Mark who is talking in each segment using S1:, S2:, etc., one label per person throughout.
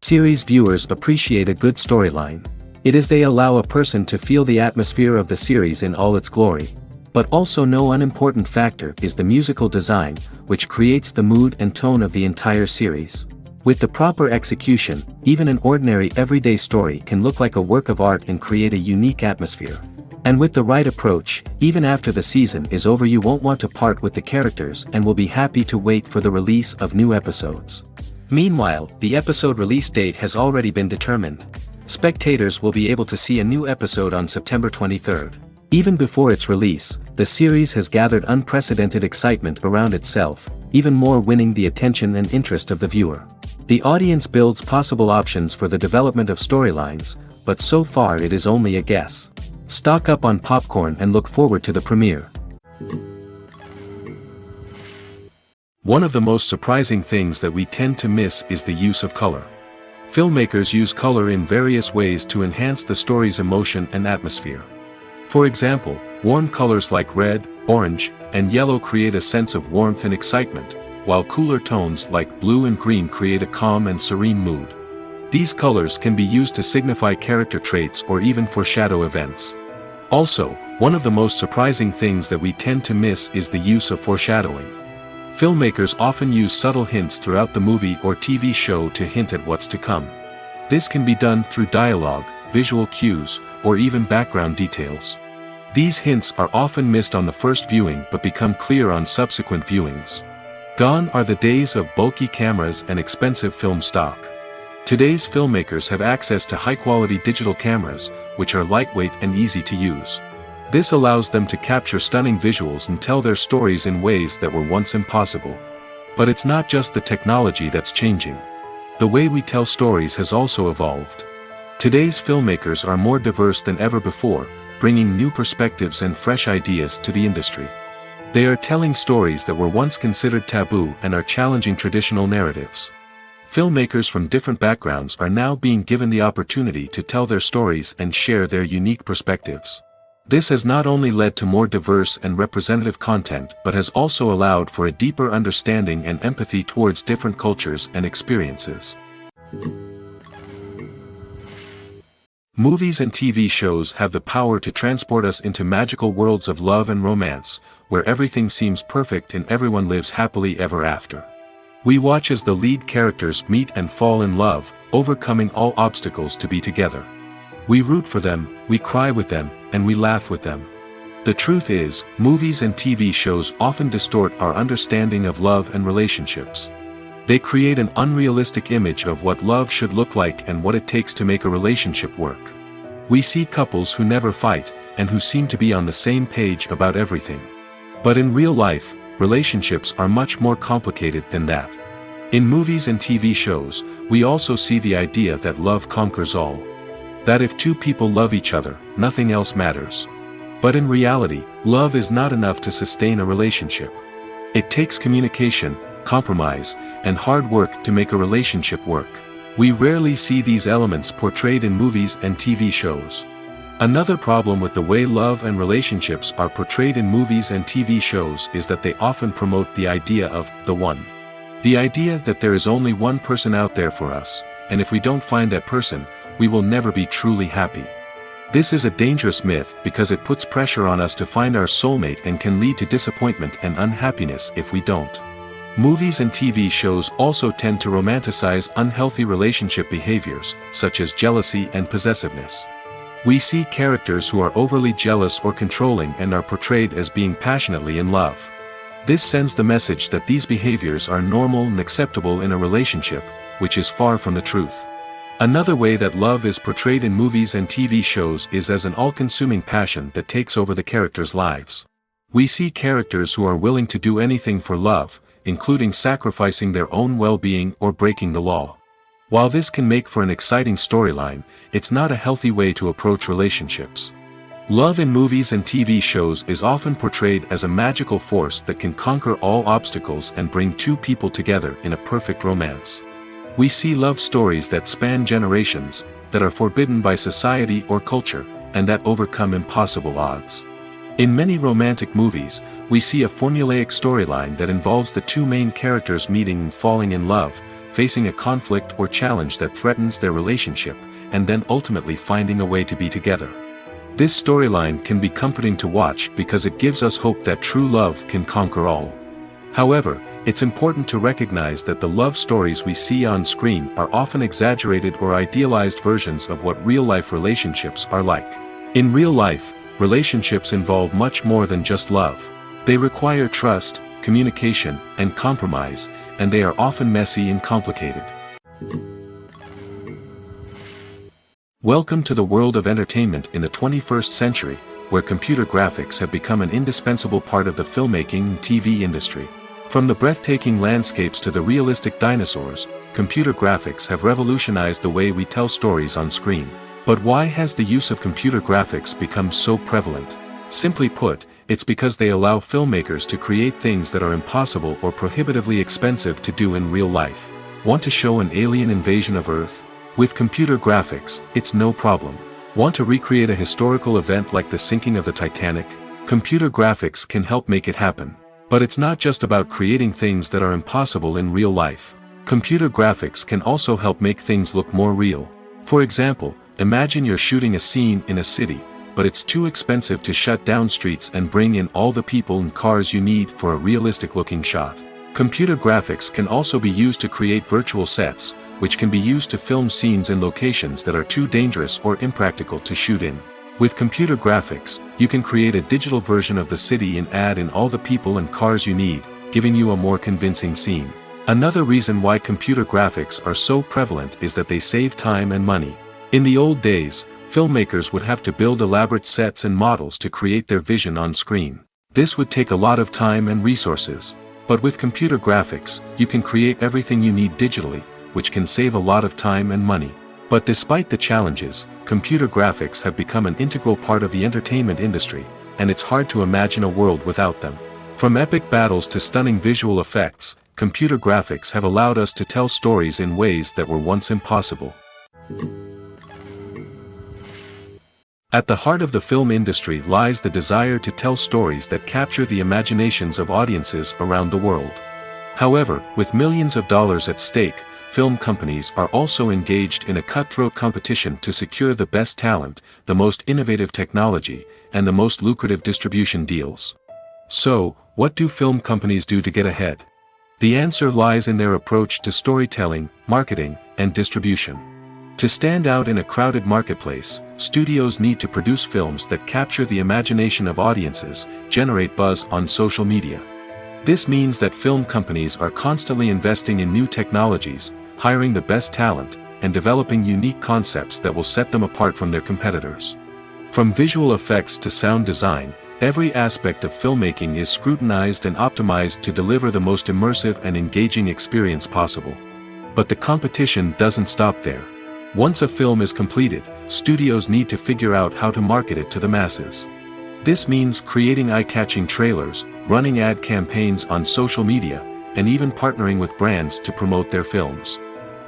S1: Series viewers appreciate a good storyline. It is they allow a person to feel the atmosphere of the series in all its glory. But also no unimportant factor is the musical design, which creates the mood and tone of the entire series. With the proper execution, even an ordinary everyday story can look like a work of art and create a unique atmosphere. And with the right approach, even after the season is over you won't want to part with the characters and will be happy to wait for the release of new episodes. Meanwhile, the episode release date has already been determined. Spectators will be able to see a new episode on September 23rd. Even before its release, the series has gathered unprecedented excitement around itself, even more winning the attention and interest of the viewer. The audience builds possible options for the development of storylines, but so far it is only a guess. Stock up on popcorn and look forward to the premiere.
S2: One of the most surprising things that we tend to miss is the use of color. Filmmakers use color in various ways to enhance the story's emotion and atmosphere. For example, warm colors like red, orange, and yellow create a sense of warmth and excitement, while cooler tones like blue and green create a calm and serene mood. These colors can be used to signify character traits or even foreshadow events. Also, one of the most surprising things that we tend to miss is the use of foreshadowing. Filmmakers often use subtle hints throughout the movie or TV show to hint at what's to come. This can be done through dialogue, visual cues, or even background details. These hints are often missed on the first viewing but become clear on subsequent viewings. Gone are the days of bulky cameras and expensive film stock. Today's filmmakers have access to high-quality digital cameras, which are lightweight and easy to use. This allows them to capture stunning visuals and tell their stories in ways that were once impossible. But it's not just the technology that's changing. The way we tell stories has also evolved. Today's filmmakers are more diverse than ever before, bringing new perspectives and fresh ideas to the industry. They are telling stories that were once considered taboo and are challenging traditional narratives. Filmmakers from different backgrounds are now being given the opportunity to tell their stories and share their unique perspectives. This has not only led to more diverse and representative content but has also allowed for a deeper understanding and empathy towards different cultures and experiences. Movies and TV shows have the power to transport us into magical worlds of love and romance, where everything seems perfect and everyone lives happily ever after. We watch as the lead characters meet and fall in love, overcoming all obstacles to be together. We root for them, we cry with them, and we laugh with them. The truth is, movies and TV shows often distort our understanding of love and relationships. They create an unrealistic image of what love should look like and what it takes to make a relationship work. We see couples who never fight, and who seem to be on the same page about everything. But in real life, relationships are much more complicated than that. In movies and TV shows, we also see the idea that love conquers all. That if two people love each other, nothing else matters. But in reality, love is not enough to sustain a relationship. It takes communication, compromise, and hard work to make a relationship work. We rarely see these elements portrayed in movies and TV shows. Another problem with the way love and relationships are portrayed in movies and TV shows is that they often promote the idea of the one. The idea that there is only one person out there for us, and if we don't find that person, we will never be truly happy. This is a dangerous myth because it puts pressure on us to find our soulmate and can lead to disappointment and unhappiness if we don't. Movies and TV shows also tend to romanticize unhealthy relationship behaviors, such as jealousy and possessiveness. We see characters who are overly jealous or controlling and are portrayed as being passionately in love. This sends the message that these behaviors are normal and acceptable in a relationship, which is far from the truth. Another way that love is portrayed in movies and TV shows is as an all-consuming passion that takes over the characters' lives. We see characters who are willing to do anything for love, including sacrificing their own well-being or breaking the law. While this can make for an exciting storyline, it's not a healthy way to approach relationships. Love in movies and TV shows is often portrayed as a magical force that can conquer all obstacles and bring two people together in a perfect romance. We see love stories that span generations, that are forbidden by society or culture, and that overcome impossible odds. In many romantic movies, we see a formulaic storyline that involves the two main characters meeting and falling in love, facing a conflict or challenge that threatens their relationship, and then ultimately finding a way to be together. This storyline can be comforting to watch because it gives us hope that true love can conquer all. However, it's important to recognize that the love stories we see on screen are often exaggerated or idealized versions of what real-life relationships are like. In real life, relationships involve much more than just love. They require trust, communication, and compromise, and they are often messy and complicated. Welcome to the world of entertainment in the 21st century, where computer graphics have become an indispensable part of the filmmaking and TV industry. From the breathtaking landscapes to the realistic dinosaurs, computer graphics have revolutionized the way we tell stories on screen. But why has the use of computer graphics become so prevalent? Simply put, it's because they allow filmmakers to create things that are impossible or prohibitively expensive to do in real life. Want to show an alien invasion of Earth? With computer graphics, it's no problem. Want to recreate a historical event like the sinking of the Titanic? Computer graphics can help make it happen. But it's not just about creating things that are impossible in real life. Computer graphics can also help make things look more real. For example, imagine you're shooting a scene in a city, but it's too expensive to shut down streets and bring in all the people and cars you need for a realistic-looking shot. Computer graphics can also be used to create virtual sets, which can be used to film scenes in locations that are too dangerous or impractical to shoot in. With computer graphics, you can create a digital version of the city and add in all the people and cars you need, giving you a more convincing scene. Another reason why computer graphics are so prevalent is that they save time and money. In the old days, filmmakers would have to build elaborate sets and models to create their vision on screen. This would take a lot of time and resources. But with computer graphics, you can create everything you need digitally, which can save a lot of time and money. But despite the challenges, computer graphics have become an integral part of the entertainment industry, and it's hard to imagine a world without them. From epic battles to stunning visual effects, computer graphics have allowed us to tell stories in ways that were once impossible. At the heart of the film industry lies the desire to tell stories that capture the imaginations of audiences around the world. However, with millions of dollars at stake, film companies are also engaged in a cutthroat competition to secure the best talent, the most innovative technology, and the most lucrative distribution deals. So, what do film companies do to get ahead? The answer lies in their approach to storytelling, marketing, and distribution. To stand out in a crowded marketplace, studios need to produce films that capture the imagination of audiences, generate buzz on social media. This means that film companies are constantly investing in new technologies, hiring the best talent, and developing unique concepts that will set them apart from their competitors. From visual effects to sound design, every aspect of filmmaking is scrutinized and optimized to deliver the most immersive and engaging experience possible. But the competition doesn't stop there. Once a film is completed, studios need to figure out how to market it to the masses. This means creating eye-catching trailers, running ad campaigns on social media, and even partnering with brands to promote their films.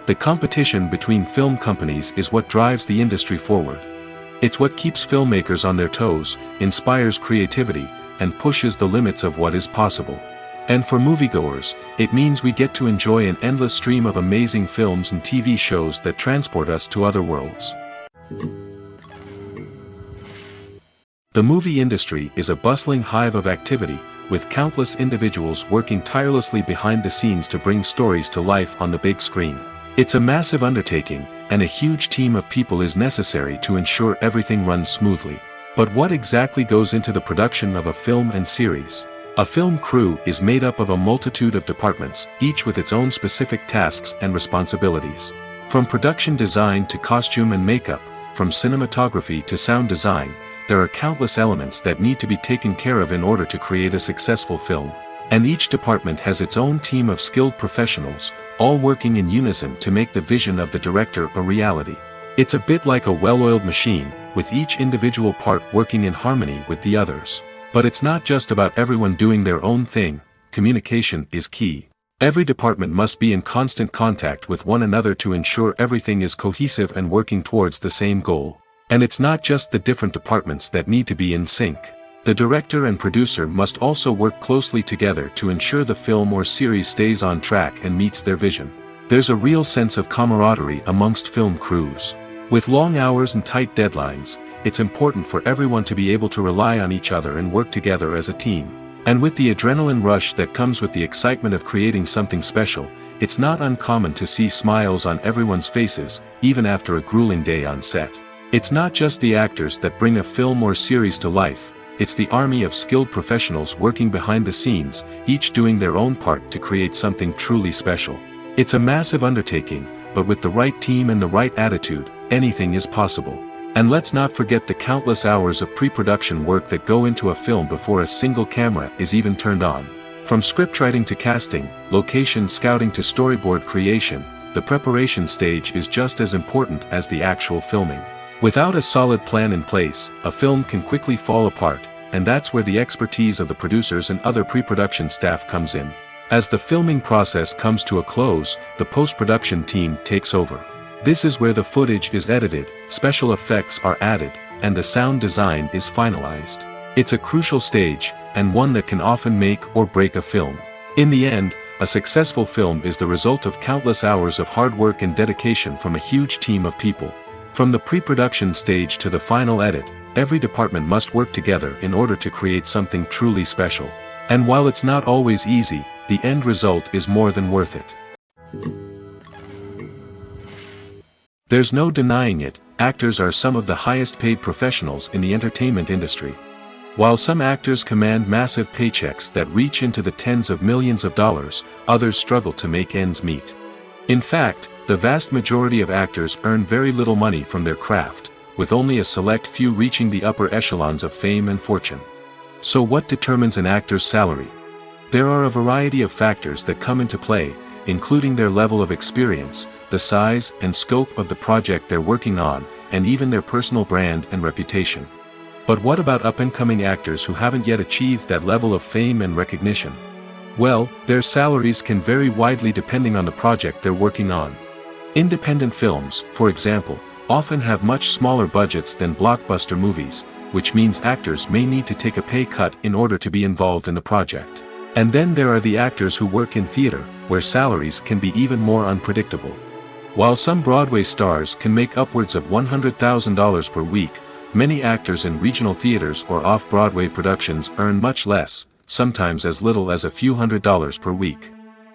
S2: The competition between film companies is what drives the industry forward. It's what keeps filmmakers on their toes, inspires creativity, and pushes the limits of what is possible. And for moviegoers, it means we get to enjoy an endless stream of amazing films and TV shows that transport us to other worlds. The movie industry is a bustling hive of activity, with countless individuals working tirelessly behind the scenes to bring stories to life on the big screen. It's a massive undertaking, and a huge team of people is necessary to ensure everything runs smoothly. But what exactly goes into the production of a film and series? A film crew is made up of a multitude of departments, each with its own specific tasks and responsibilities. From production design to costume and makeup, from cinematography to sound design, there are countless elements that need to be taken care of in order to create a successful film. And each department has its own team of skilled professionals, all working in unison to make the vision of the director a reality. It's a bit like a well-oiled machine, with each individual part working in harmony with the others. But it's not just about everyone doing their own thing. Communication is key. Every department must be in constant contact with one another to ensure everything is cohesive and working towards the same goal. And it's not just the different departments that need to be in sync. The director and producer must also work closely together to ensure the film or series stays on track and meets their vision. There's a real sense of camaraderie amongst film crews. With long hours and tight deadlines, it's important for everyone to be able to rely on each other and work together as a team. And with the adrenaline rush that comes with the excitement of creating something special, it's not uncommon to see smiles on everyone's faces, even after a grueling day on set. It's not just the actors that bring a film or series to life, it's the army of skilled professionals working behind the scenes, each doing their own part to create something truly special. It's a massive undertaking, but with the right team and the right attitude, anything is possible. And let's not forget the countless hours of pre-production work that go into a film before a single camera is even turned on. From scriptwriting to casting, location scouting to storyboard creation, the preparation stage is just as important as the actual filming. Without a solid plan in place, a film can quickly fall apart, and that's where the expertise of the producers and other pre-production staff comes in. As the filming process comes to a close, the post-production team takes over. This is where the footage is edited, special effects are added, and the sound design is finalized. It's a crucial stage, and one that can often make or break a film. In the end, a successful film is the result of countless hours of hard work and dedication from a huge team of people. From the pre-production stage to the final edit, every department must work together in order to create something truly special. And while it's not always easy, the end result is more than worth it. There's no denying it, actors are some of the highest paid professionals in the entertainment industry. While some actors command massive paychecks that reach into the tens of millions of dollars, others struggle to make ends meet. In fact, the vast majority of actors earn very little money from their craft, with only a select few reaching the upper echelons of fame and fortune. So what determines an actor's salary? There are a variety of factors that come into play, including their level of experience, the size and scope of the project they're working on, and even their personal brand and reputation. But what about up-and-coming actors who haven't yet achieved that level of fame and recognition? Well, their salaries can vary widely depending on the project they're working on. Independent films, for example, often have much smaller budgets than blockbuster movies, which means actors may need to take a pay cut in order to be involved in the project. And then there are the actors who work in theater, where salaries can be even more unpredictable. While some Broadway stars can make upwards of $100,000 per week, many actors in regional theaters or off-Broadway productions earn much less, sometimes as little as a few $100s per week.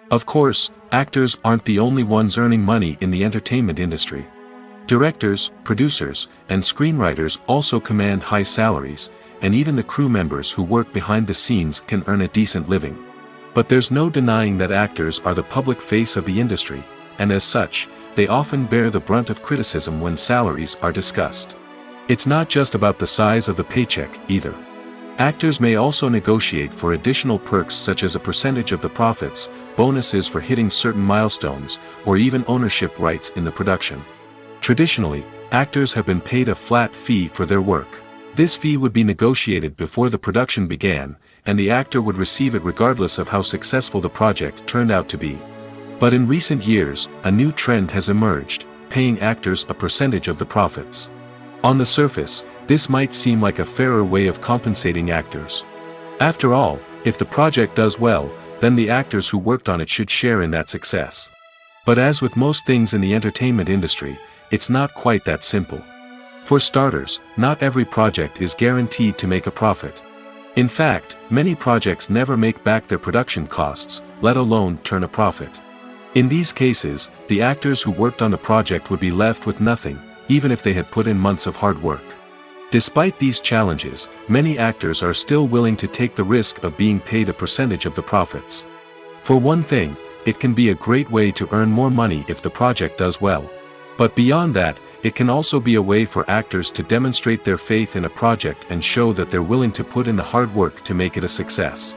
S2: Of course, actors aren't the only ones earning money in the entertainment industry. Directors, producers, and screenwriters also command high salaries, and even the crew members who work behind the scenes can earn a decent living. But there's no denying that actors are the public face of the industry, and as such, they often bear the brunt of criticism when salaries are discussed. It's not just about the size of the paycheck, either. Actors may also negotiate for additional perks such as a percentage of the profits, bonuses for hitting certain milestones, or even ownership rights in the production. Traditionally, actors have been paid a flat fee for their work. This fee would be negotiated before the production began, and the actor would receive it regardless of how successful the project turned out to be. But in recent years, a new trend has emerged, paying actors a percentage of the profits. On the surface, this might seem like a fairer way of compensating actors. After all, if the project does well, then the actors who worked on it should share in that success. But as with most things in the entertainment industry, it's not quite that simple. For starters, not every project is guaranteed to make a profit. In fact, many projects never make back their production costs, let alone turn a profit. In these cases, the actors who worked on the project would be left with nothing, even if they had put in months of hard work. Despite these challenges, many actors are still willing to take the risk of being paid a percentage of the profits. For one thing, it can be a great way to earn more money if the project does well. But beyond that, it can also be a way for actors to demonstrate their faith in a project and show that they're willing to put in the hard work to make it a success.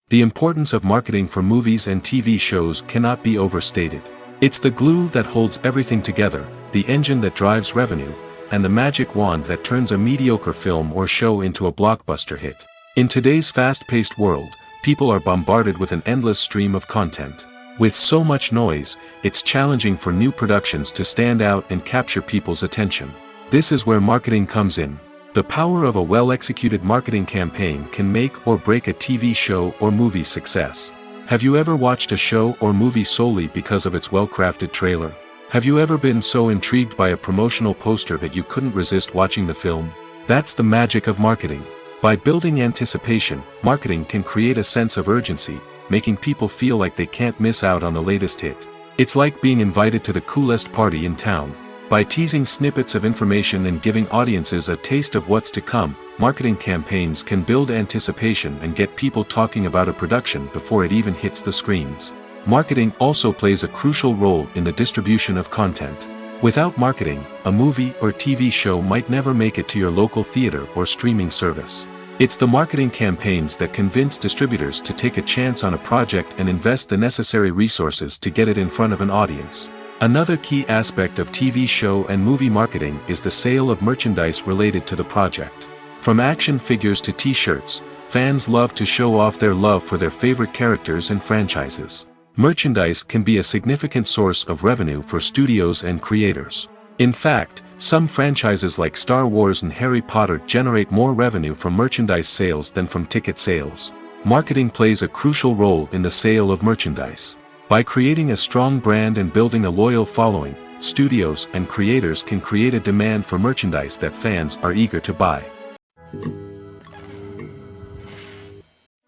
S2: The importance of marketing for movies and TV shows cannot be overstated. It's the glue that holds everything together, the engine that drives revenue, and the magic wand that turns a mediocre film or show into a blockbuster hit. In today's fast-paced world, people are bombarded with an endless stream of content. With so much noise, it's challenging for new productions to stand out and capture people's attention. This is where marketing comes in. The power of a well-executed marketing campaign can make or break a TV show or movie's success. Have you ever watched a show or movie solely because of its well-crafted trailer? Have you ever been so intrigued by a promotional poster that you couldn't resist watching the film? That's the magic of marketing. By building anticipation, marketing can create a sense of urgency, making people feel like they can't miss out on the latest hit. It's like being invited to the coolest party in town. By teasing snippets of information and giving audiences a taste of what's to come, marketing campaigns can build anticipation and get people talking about a production before it even hits the screens. Marketing also plays a crucial role in the distribution of content. Without marketing, a movie or TV show might never make it to your local theater or streaming service. It's the marketing campaigns that convince distributors to take a chance on a project and invest the necessary resources to get it in front of an audience. Another key aspect of TV show and movie marketing is the sale of merchandise related to the project. From action figures to t-shirts, fans love to show off their love for their favorite characters and franchises. Merchandise can be a significant source of revenue for studios and creators. In fact, some franchises like Star Wars and Harry Potter generate more revenue from merchandise sales than from ticket sales. Marketing plays a crucial role in the sale of merchandise. By creating a strong brand and building a loyal following, studios and creators can create a demand for merchandise that fans are eager to buy.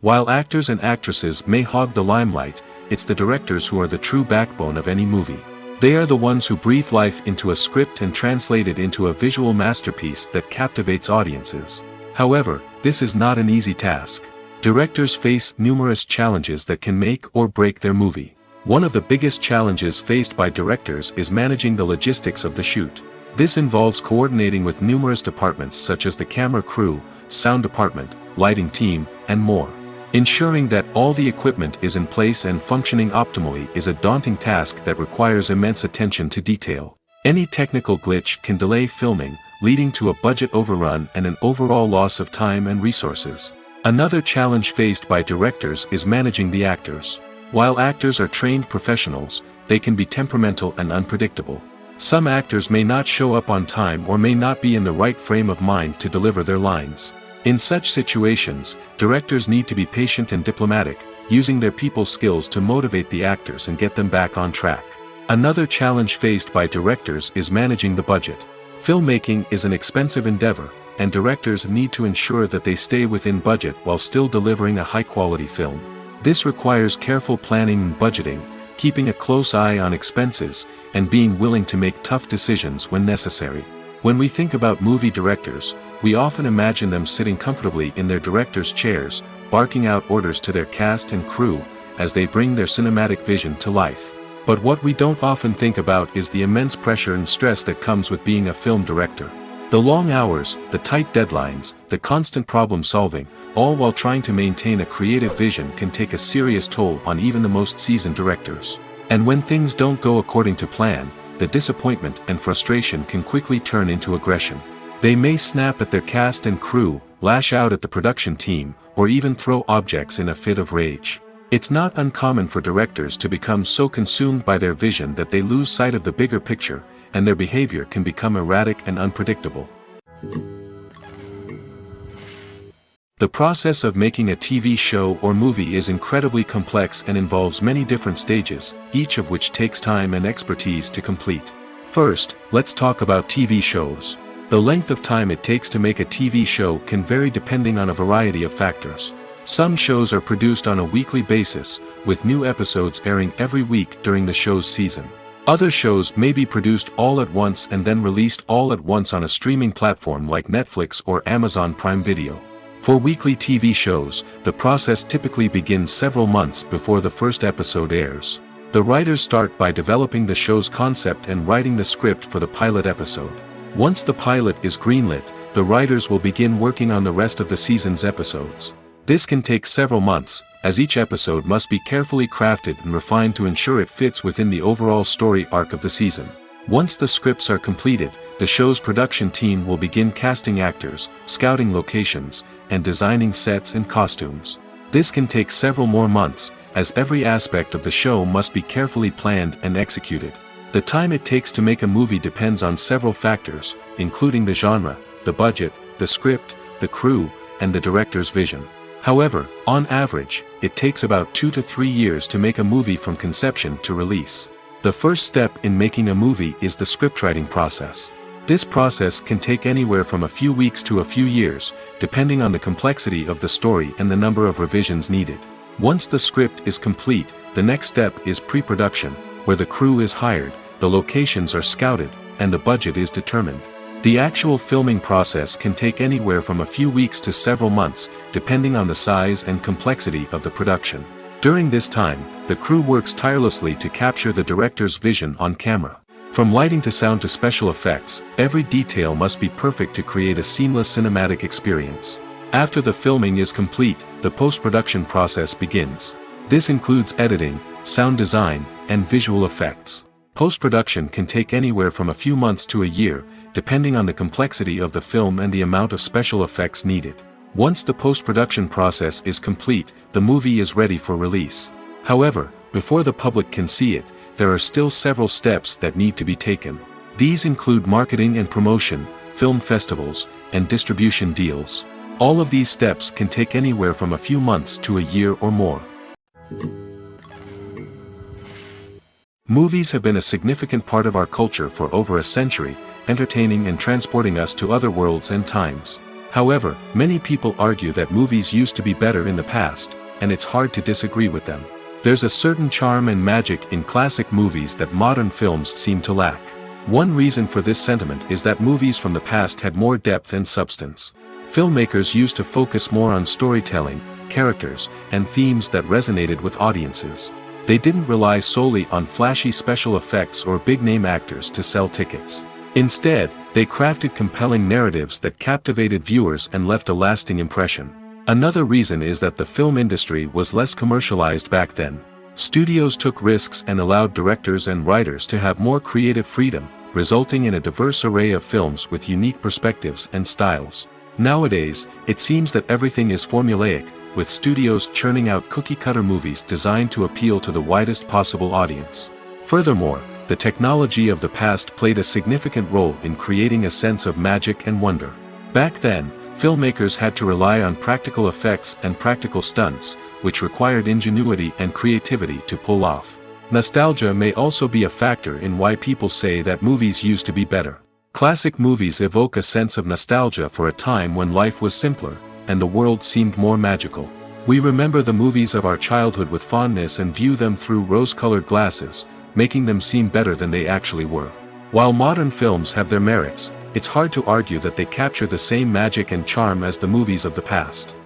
S2: While actors and actresses may hog the limelight, it's the directors who are the true backbone of any movie. They are the ones who breathe life into a script and translate it into a visual masterpiece that captivates audiences. However, this is not an easy task. Directors face numerous challenges that can make or break their movie. One of the biggest challenges faced by directors is managing the logistics of the shoot. This involves coordinating with numerous departments such as the camera crew, sound department, lighting team, and more. Ensuring that all the equipment is in place and functioning optimally is a daunting task that requires immense attention to detail. Any technical glitch can delay filming, leading to a budget overrun and an overall loss of time and resources. Another challenge faced by directors is managing the actors. While actors are trained professionals, they can be temperamental and unpredictable. Some actors may not show up on time or may not be in the right frame of mind to deliver their lines. In such situations, directors need to be patient and diplomatic, using their people skills to motivate the actors and get them back on track. Another challenge faced by directors is managing the budget. Filmmaking is an expensive endeavor, and directors need to ensure that they stay within budget while still delivering a high-quality film. This requires careful planning and budgeting, keeping a close eye on expenses, and being willing to make tough decisions when necessary. When we think about movie directors, we often imagine them sitting comfortably in their director's chairs, barking out orders to their cast and crew, as they bring their cinematic vision to life. But what we don't often think about is the immense pressure and stress that comes with being a film director. The long hours, the tight deadlines, the constant problem solving, all while trying to maintain a creative vision can take a serious toll on even the most seasoned directors. And when things don't go according to plan, the disappointment and frustration can quickly turn into aggression. They may snap at their cast and crew, lash out at the production team, or even throw objects in a fit of rage. It's not uncommon for directors to become so consumed by their vision that they lose sight of the bigger picture, and their behavior can become erratic and unpredictable. The process of making a TV show or movie is incredibly complex and involves many different stages, each of which takes time and expertise to complete. First, let's talk about TV shows. The length of time it takes to make a TV show can vary depending on a variety of factors. Some shows are produced on a weekly basis, with new episodes airing every week during the show's season. Other shows may be produced all at once and then released all at once on a streaming platform like Netflix or Amazon Prime Video. For weekly TV shows, the process typically begins several months before the first episode airs. The writers start by developing the show's concept and writing the script for the pilot episode. Once the pilot is greenlit, the writers will begin working on the rest of the season's episodes. This can take several months, as each episode must be carefully crafted and refined to ensure it fits within the overall story arc of the season. Once the scripts are completed, the show's production team will begin casting actors, scouting locations, and designing sets and costumes. This can take several more months, as every aspect of the show must be carefully planned and executed. The time it takes to make a movie depends on several factors, including the genre, the budget, the script, the crew, and the director's vision. However, on average, it takes about 2 to 3 years to make a movie from conception to release. The first step in making a movie is the scriptwriting process. This process can take anywhere from a few weeks to a few years, depending on the complexity of the story and the number of revisions needed. Once the script is complete, the next step is pre-production, where the crew is hired, the locations are scouted, and the budget is determined. The actual filming process can take anywhere from a few weeks to several months, depending on the size and complexity of the production. During this time, the crew works tirelessly to capture the director's vision on camera. From lighting to sound to special effects, every detail must be perfect to create a seamless cinematic experience. After the filming is complete, the post-production process begins. This includes editing, sound design, and visual effects. Post-production can take anywhere from a few months to a year, depending on the complexity of the film and the amount of special effects needed. Once the post-production process is complete, the movie is ready for release. However, before the public can see it, there are still several steps that need to be taken. These include marketing and promotion, film festivals, and distribution deals. All of these steps can take anywhere from a few months to a year or more. Movies have been a significant part of our culture for over a century, entertaining and transporting us to other worlds and times. However, many people argue that movies used to be better in the past, and it's hard to disagree with them. There's a certain charm and magic in classic movies that modern films seem to lack. One reason for this sentiment is that movies from the past had more depth and substance. Filmmakers used to focus more on storytelling, characters, and themes that resonated with audiences. They didn't rely solely on flashy special effects or big-name actors to sell tickets. Instead, they crafted compelling narratives that captivated viewers and left a lasting impression. Another reason is that the film industry was less commercialized back then. Studios took risks and allowed directors and writers to have more creative freedom, resulting in a diverse array of films with unique perspectives and styles. Nowadays, it seems that everything is formulaic, with studios churning out cookie-cutter movies designed to appeal to the widest possible audience. Furthermore, the technology of the past played a significant role in creating a sense of magic and wonder. Back then, filmmakers had to rely on practical effects and practical stunts, which required ingenuity and creativity to pull off. Nostalgia may also be a factor in why people say that movies used to be better. Classic movies evoke a sense of nostalgia for a time when life was simpler, and the world seemed more magical. We remember the movies of our childhood with fondness and view them through rose-colored glasses, making them seem better than they actually were. While modern films have their merits, it's hard to argue that they capture the same magic and charm as the movies of the past.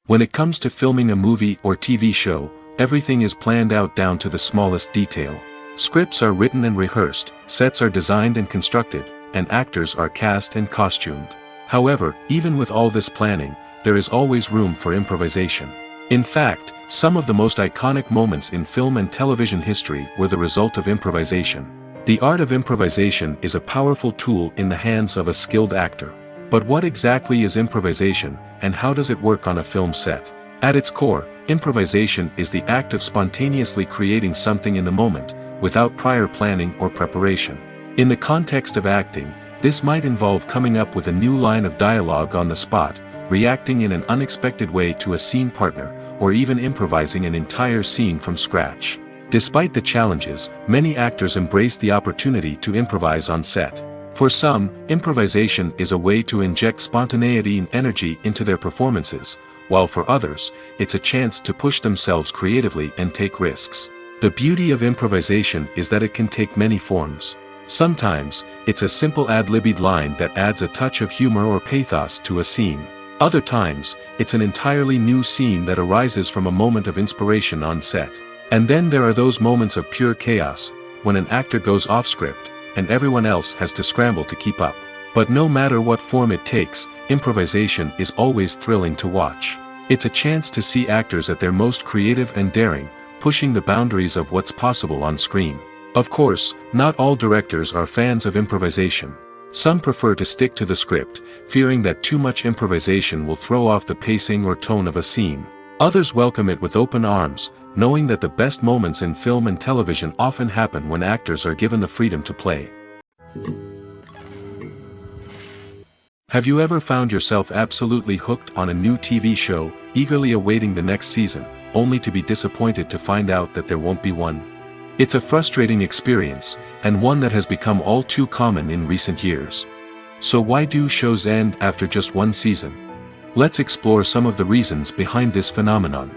S2: When it comes to filming a movie or TV show, everything is planned out down to the smallest detail. Scripts are written and rehearsed, sets are designed and constructed, and actors are cast and costumed. However, even with all this planning, there is always room for improvisation. In fact, some of the most iconic moments in film and television history were the result of improvisation. The art of improvisation is a powerful tool in the hands of a skilled actor. But what exactly is improvisation, and how does it work on a film set? At its core, improvisation is the act of spontaneously creating something in the moment, without prior planning or preparation. In the context of acting, this might involve coming up with a new line of dialogue on the spot, reacting in an unexpected way to a scene partner, or even improvising an entire scene from scratch. Despite the challenges, many actors embrace the opportunity to improvise on set. For some, improvisation is a way to inject spontaneity and energy into their performances, while for others, it's a chance to push themselves creatively and take risks. The beauty of improvisation is that it can take many forms. Sometimes, it's a simple ad-libbed line that adds a touch of humor or pathos to a scene. Other times, it's an entirely new scene that arises from a moment of inspiration on set. And then there are those moments of pure chaos, when an actor goes off script, and everyone else has to scramble to keep up. But no matter what form it takes, improvisation is always thrilling to watch. It's a chance to see actors at their most creative and daring, pushing the boundaries of what's possible on screen. Of course, not all directors are fans of improvisation. Some prefer to stick to the script, fearing that too much improvisation will throw off the pacing or tone of a scene. Others welcome it with open arms, knowing that the best moments in film and television often happen when actors are given the freedom to play. Have you ever found yourself absolutely hooked on a new TV show, eagerly awaiting the next season, only to be disappointed to find out that there won't be one? It's a frustrating experience, and one that has become all too common in recent years. So why do shows end after just one season? Let's explore some of the reasons behind this phenomenon.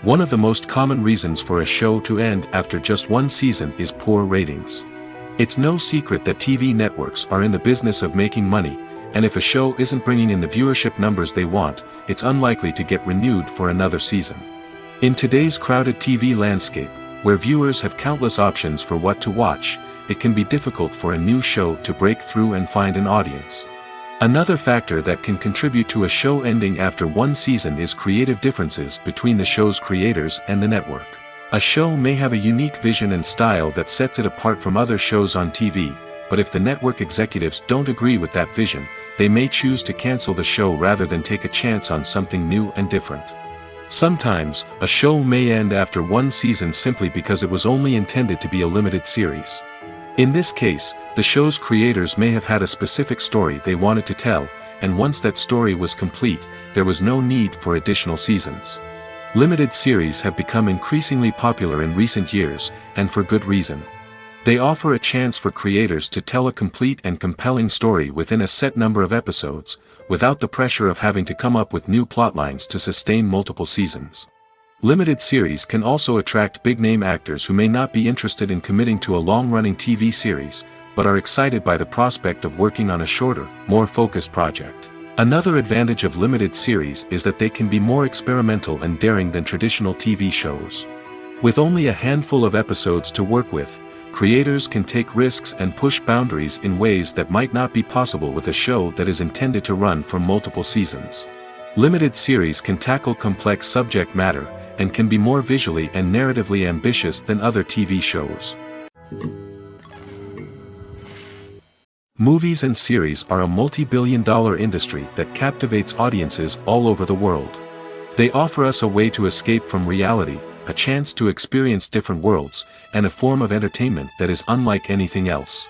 S2: One of the most common reasons for a show to end after just one season is poor ratings. It's no secret that TV networks are in the business of making money, and if a show isn't bringing in the viewership numbers they want, it's unlikely to get renewed for another season. In today's crowded TV landscape, where viewers have countless options for what to watch, it can be difficult for a new show to break through and find an audience. Another factor that can contribute to a show ending after one season is creative differences between the show's creators and the network. A show may have a unique vision and style that sets it apart from other shows on TV, but if the network executives don't agree with that vision, they may choose to cancel the show rather than take a chance on something new and different. Sometimes, a show may end after one season simply because it was only intended to be a limited series. In this case, the show's creators may have had a specific story they wanted to tell, and once that story was complete, there was no need for additional seasons. Limited series have become increasingly popular in recent years, and for good reason. They offer a chance for creators to tell a complete and compelling story within a set number of episodes, without the pressure of having to come up with new plotlines to sustain multiple seasons. Limited series can also attract big-name actors who may not be interested in committing to a long-running TV series, but are excited by the prospect of working on a shorter, more focused project. Another advantage of limited series is that they can be more experimental and daring than traditional TV shows. With only a handful of episodes to work with, creators can take risks and push boundaries in ways that might not be possible with a show that is intended to run for multiple seasons. Limited series can tackle complex subject matter, and can be more visually and narratively ambitious than other TV shows. Movies and series are a multi-billion-dollar industry that captivates audiences all over the world. They offer us a way to escape from reality, a chance to experience different worlds, and a form of entertainment that is unlike anything else.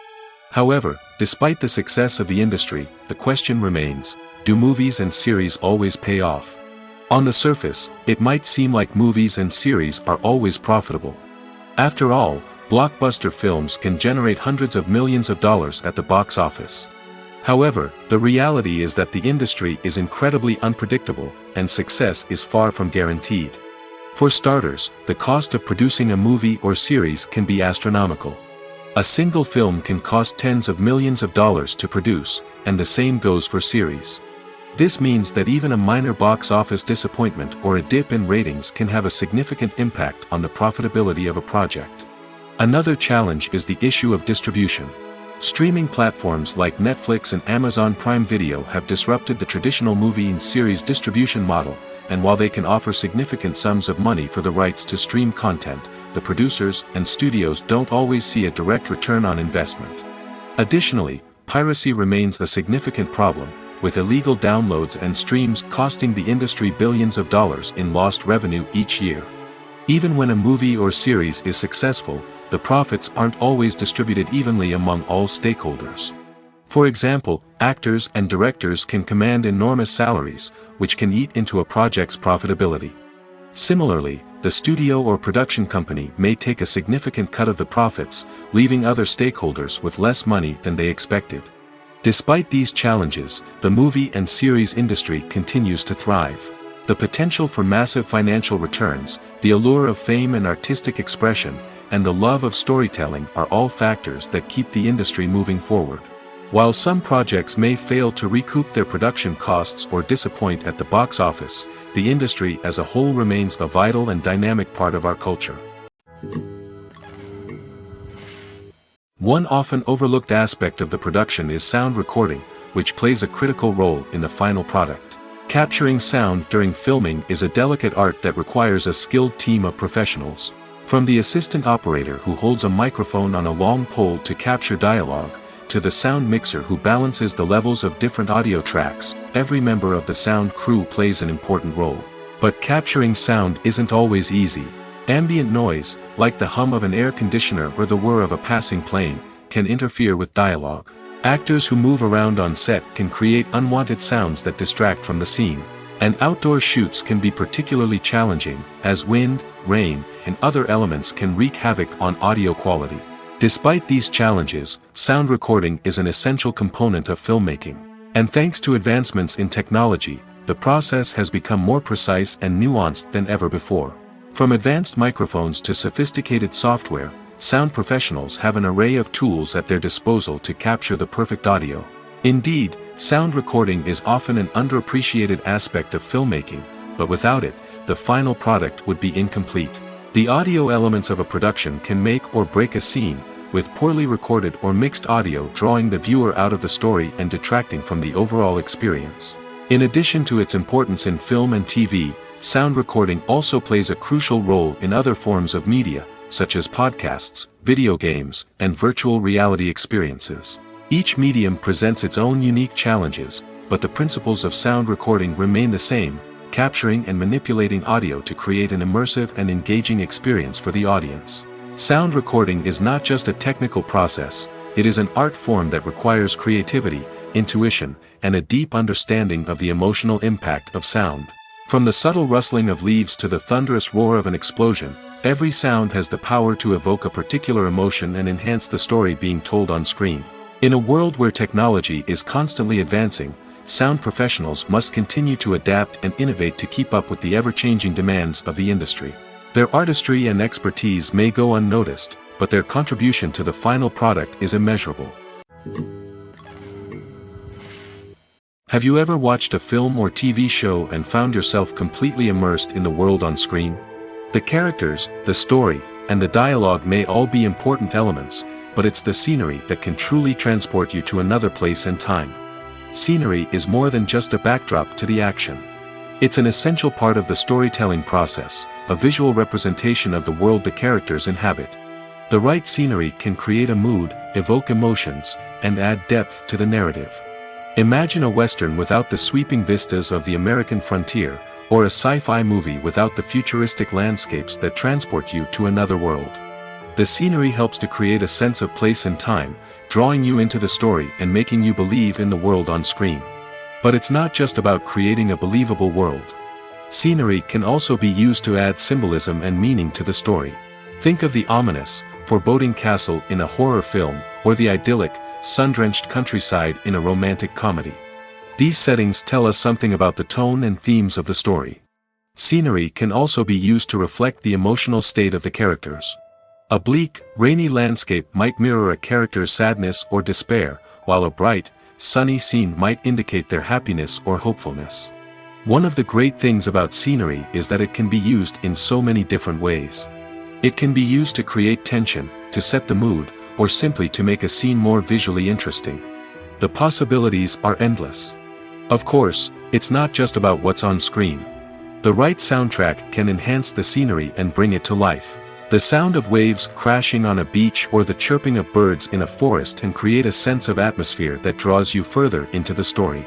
S2: However, despite the success of the industry, the question remains, do movies and series always pay off? On the surface, it might seem like movies and series are always profitable. After all, blockbuster films can generate hundreds of millions of dollars at the box office. However, the reality is that the industry is incredibly unpredictable, and success is far from guaranteed. For starters, the cost of producing a movie or series can be astronomical. A single film can cost tens of millions of dollars to produce, and the same goes for series. This means that even a minor box office disappointment or a dip in ratings can have a significant impact on the profitability of a project. Another challenge is the issue of distribution. Streaming platforms like Netflix and Amazon Prime Video have disrupted the traditional movie and series distribution model, and while they can offer significant sums of money for the rights to stream content, the producers and studios don't always see a direct return on investment. Additionally, piracy remains a significant problem, with illegal downloads and streams costing the industry billions of dollars in lost revenue each year. Even when a movie or series is successful, the profits aren't always distributed evenly among all stakeholders. For example, actors and directors can command enormous salaries, which can eat into a project's profitability. Similarly, the studio or production company may take a significant cut of the profits, leaving other stakeholders with less money than they expected. Despite these challenges, the movie and series industry continues to thrive. The potential for massive financial returns, the allure of fame and artistic expression, and the love of storytelling are all factors that keep the industry moving forward. While some projects may fail to recoup their production costs or disappoint at the box office, the industry as a whole remains a vital and dynamic part of our culture. One often overlooked aspect of the production is sound recording, which plays a critical role in the final product. Capturing sound during filming is a delicate art that requires a skilled team of professionals. From the assistant operator who holds a microphone on a long pole to capture dialogue, to the sound mixer who balances the levels of different audio tracks, every member of the sound crew plays an important role. But capturing sound isn't always easy. Ambient noise, like the hum of an air conditioner or the whir of a passing plane, can interfere with dialogue. Actors who move around on set can create unwanted sounds that distract from the scene. And outdoor shoots can be particularly challenging, as wind, rain, and other elements can wreak havoc on audio quality. Despite these challenges, sound recording is an essential component of filmmaking. And thanks to advancements in technology, the process has become more precise and nuanced than ever before. From advanced microphones to sophisticated software, sound professionals have an array of tools at their disposal to capture the perfect audio. Indeed, sound recording is often an underappreciated aspect of filmmaking, but without it, the final product would be incomplete. The audio elements of a production can make or break a scene, with poorly recorded or mixed audio drawing the viewer out of the story and detracting from the overall experience. In addition to its importance in film and TV, sound recording also plays a crucial role in other forms of media, such as podcasts, video games, and virtual reality experiences. Each medium presents its own unique challenges, but the principles of sound recording remain the same, capturing and manipulating audio to create an immersive and engaging experience for the audience. Sound recording is not just a technical process, it is an art form that requires creativity, intuition, and a deep understanding of the emotional impact of sound. From the subtle rustling of leaves to the thunderous roar of an explosion, every sound has the power to evoke a particular emotion and enhance the story being told on screen. In a world where technology is constantly advancing, sound professionals must continue to adapt and innovate to keep up with the ever-changing demands of the industry. Their artistry and expertise may go unnoticed, but their contribution to the final product is immeasurable. Have you ever watched a film or TV show and found yourself completely immersed in the world on screen? The characters, the story, and the dialogue may all be important elements, but it's the scenery that can truly transport you to another place and time. Scenery is more than just a backdrop to the action. It's an essential part of the storytelling process, a visual representation of the world the characters inhabit. The right scenery can create a mood, evoke emotions, and add depth to the narrative. Imagine a Western without the sweeping vistas of the American frontier, or a sci-fi movie without the futuristic landscapes that transport you to another world. The scenery helps to create a sense of place and time, drawing you into the story and making you believe in the world on screen. But it's not just about creating a believable world. Scenery can also be used to add symbolism and meaning to the story. Think of the ominous, foreboding castle in a horror film, or the idyllic, sun-drenched countryside in a romantic comedy. These settings tell us something about the tone and themes of the story. Scenery can also be used to reflect the emotional state of the characters. A bleak, rainy landscape might mirror a character's sadness or despair, while a bright, sunny scene might indicate their happiness or hopefulness. One of the great things about scenery is that it can be used in so many different ways. It can be used to create tension, to set the mood, or simply to make a scene more visually interesting. The possibilities are endless. Of course, it's not just about what's on screen. The right soundtrack can enhance the scenery and bring it to life. The sound of waves crashing on a beach or the chirping of birds in a forest can create a sense of atmosphere that draws you further into the story.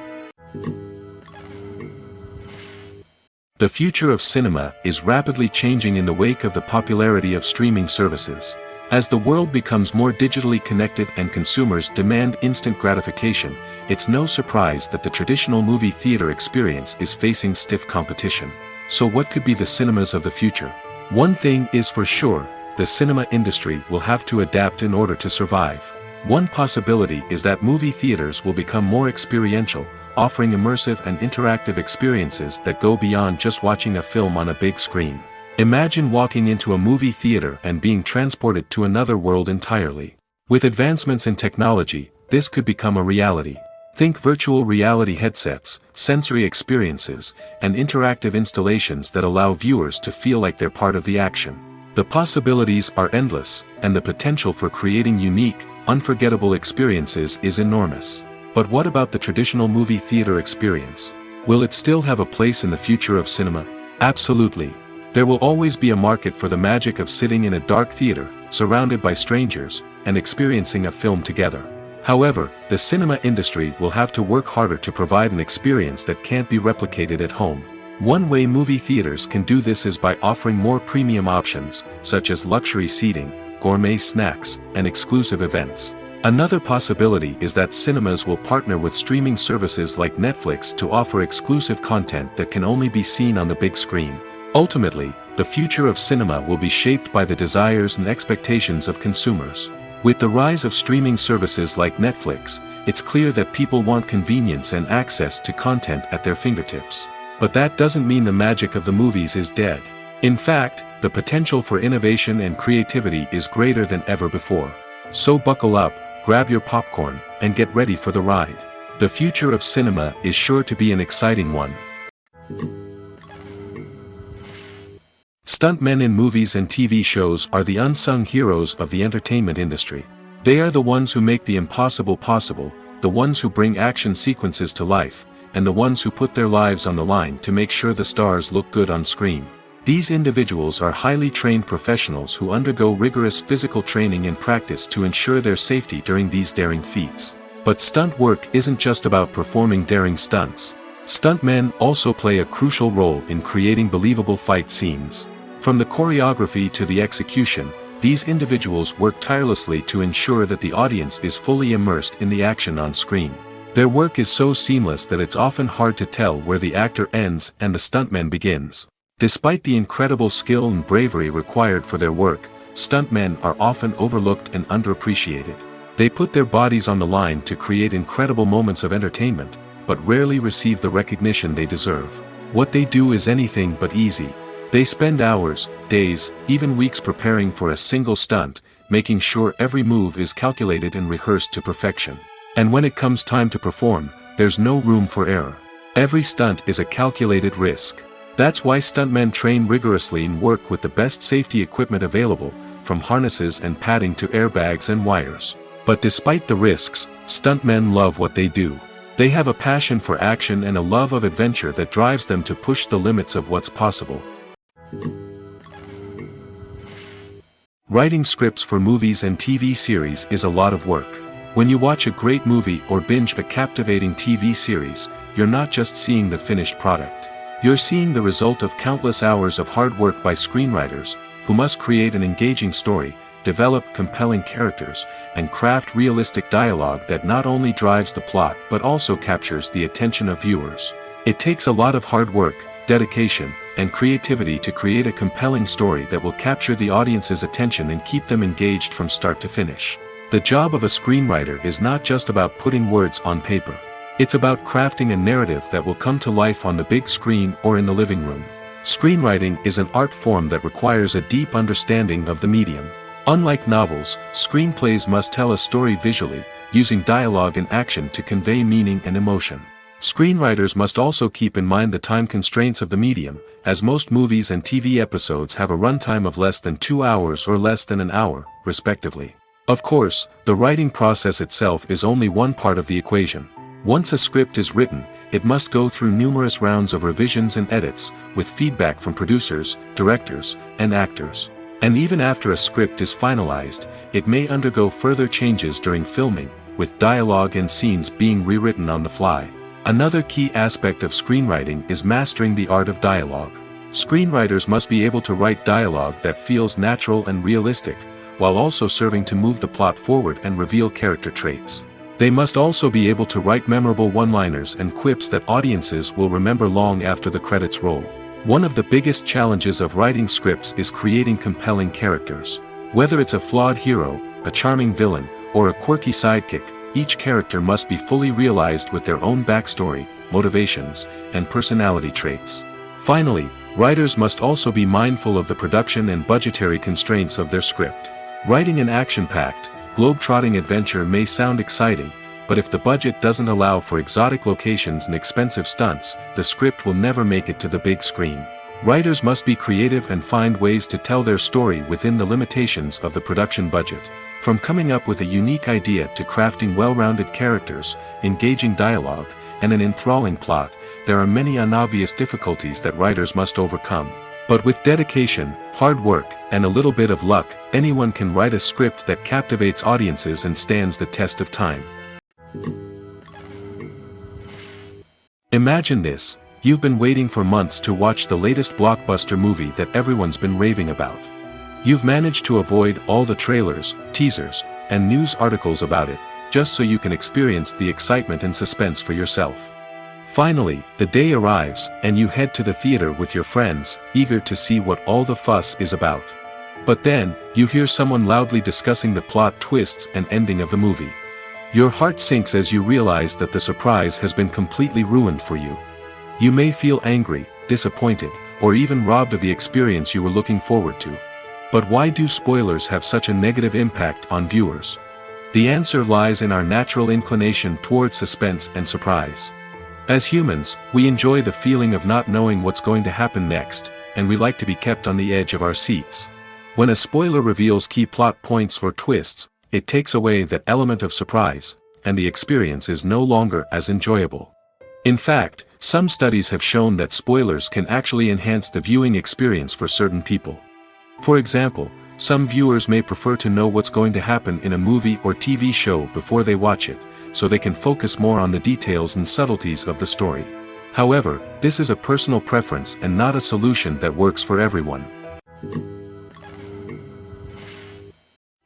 S2: The future of cinema is rapidly changing in the wake of the popularity of streaming services. As the world becomes more digitally connected and consumers demand instant gratification, it's no surprise that the traditional movie theater experience is facing stiff competition. So what could be the cinemas of the future? One thing is for sure, the cinema industry will have to adapt in order to survive. One possibility is that movie theaters will become more experiential, offering immersive and interactive experiences that go beyond just watching a film on a big screen. Imagine walking into a movie theater and being transported to another world entirely. With advancements in technology, this could become a reality. Think virtual reality headsets, sensory experiences, and interactive installations that allow viewers to feel like they're part of the action. The possibilities are endless, and the potential for creating unique, unforgettable experiences is enormous. But what about the traditional movie theater experience? Will it still have a place in the future of cinema? Absolutely. There will always be a market for the magic of sitting in a dark theater, surrounded by strangers, and experiencing a film together. However, the cinema industry will have to work harder to provide an experience that can't be replicated at home. One way movie theaters can do this is by offering more premium options, such as luxury seating, gourmet snacks, and exclusive events. Another possibility is that cinemas will partner with streaming services like Netflix to offer exclusive content that can only be seen on the big screen. Ultimately, the future of cinema will be shaped by the desires and expectations of consumers. With the rise of streaming services like Netflix, it's clear that people want convenience and access to content at their fingertips. But that doesn't mean the magic of the movies is dead. In fact, the potential for innovation and creativity is greater than ever before. So buckle up, grab your popcorn, and get ready for the ride. The future of cinema is sure to be an exciting one. Stuntmen in movies and TV shows are the unsung heroes of the entertainment industry. They are the ones who make the impossible possible, the ones who bring action sequences to life, and the ones who put their lives on the line to make sure the stars look good on screen. These individuals are highly trained professionals who undergo rigorous physical training and practice to ensure their safety during these daring feats. But stunt work isn't just about performing daring stunts. Stuntmen also play a crucial role in creating believable fight scenes. From the choreography to the execution, these individuals work tirelessly to ensure that the audience is fully immersed in the action on screen. Their work is so seamless that it's often hard to tell where the actor ends and the stuntman begins. Despite the incredible skill and bravery required for their work, stuntmen are often overlooked and underappreciated. They put their bodies on the line to create incredible moments of entertainment, but rarely receive the recognition they deserve. What they do is anything but easy. They spend hours, days, even weeks preparing for a single stunt, making sure every move is calculated and rehearsed to perfection. And when it comes time to perform, there's no room for error. Every stunt is a calculated risk. That's why stuntmen train rigorously and work with the best safety equipment available, from harnesses and padding to airbags and wires. But despite the risks, stuntmen love what they do. They have a passion for action and a love of adventure that drives them to push the limits of what's possible. Writing scripts for movies and TV series is a lot of work. When you watch a great movie or binge a captivating TV series, you're not just seeing the finished product. You're seeing the result of countless hours of hard work by screenwriters, who must create an engaging story, develop compelling characters, and craft realistic dialogue that not only drives the plot but also captures the attention of viewers. It takes a lot of hard work, dedication, and creativity to create a compelling story that will capture the audience's attention and keep them engaged from start to finish. The job of a screenwriter is not just about putting words on paper. It's about crafting a narrative that will come to life on the big screen or in the living room. Screenwriting is an art form that requires a deep understanding of the medium. Unlike novels, screenplays must tell a story visually, using dialogue and action to convey meaning and emotion. Screenwriters must also keep in mind the time constraints of the medium, as most movies and TV episodes have a runtime of less than 2 hours or less than an hour, respectively. Of course, the writing process itself is only one part of the equation. Once a script is written, it must go through numerous rounds of revisions and edits, with feedback from producers, directors, and actors. And even after a script is finalized, it may undergo further changes during filming, with dialogue and scenes being rewritten on the fly. Another key aspect of screenwriting is mastering the art of dialogue. Screenwriters must be able to write dialogue that feels natural and realistic, while also serving to move the plot forward and reveal character traits. They must also be able to write memorable one-liners and quips that audiences will remember long after the credits roll. One of the biggest challenges of writing scripts is creating compelling characters. Whether it's a flawed hero, a charming villain, or a quirky sidekick, each character must be fully realized with their own backstory, motivations, and personality traits. Finally, writers must also be mindful of the production and budgetary constraints of their script. Writing an action-packed, globe-trotting adventure may sound exciting, but if the budget doesn't allow for exotic locations and expensive stunts, the script will never make it to the big screen. Writers must be creative and find ways to tell their story within the limitations of the production budget. From coming up with a unique idea to crafting well-rounded characters, engaging dialogue, and an enthralling plot, there are many unobvious difficulties that writers must overcome. But with dedication, hard work, and a little bit of luck, anyone can write a script that captivates audiences and stands the test of time. Imagine this: you've been waiting for months to watch the latest blockbuster movie that everyone's been raving about. You've managed to avoid all the trailers, teasers, and news articles about it, just so you can experience the excitement and suspense for yourself. Finally, the day arrives, and you head to the theater with your friends, eager to see what all the fuss is about. But then, you hear someone loudly discussing the plot twists and ending of the movie. Your heart sinks as you realize that the surprise has been completely ruined for you. You may feel angry, disappointed, or even robbed of the experience you were looking forward to. But why do spoilers have such a negative impact on viewers? The answer lies in our natural inclination toward suspense and surprise. As humans, we enjoy the feeling of not knowing what's going to happen next, and we like to be kept on the edge of our seats. When a spoiler reveals key plot points or twists, it takes away that element of surprise, and the experience is no longer as enjoyable. In fact, some studies have shown that spoilers can actually enhance the viewing experience for certain people. For example, some viewers may prefer to know what's going to happen in a movie or TV show before they watch it, so they can focus more on the details and subtleties of the story. However, this is a personal preference and not a solution that works for everyone.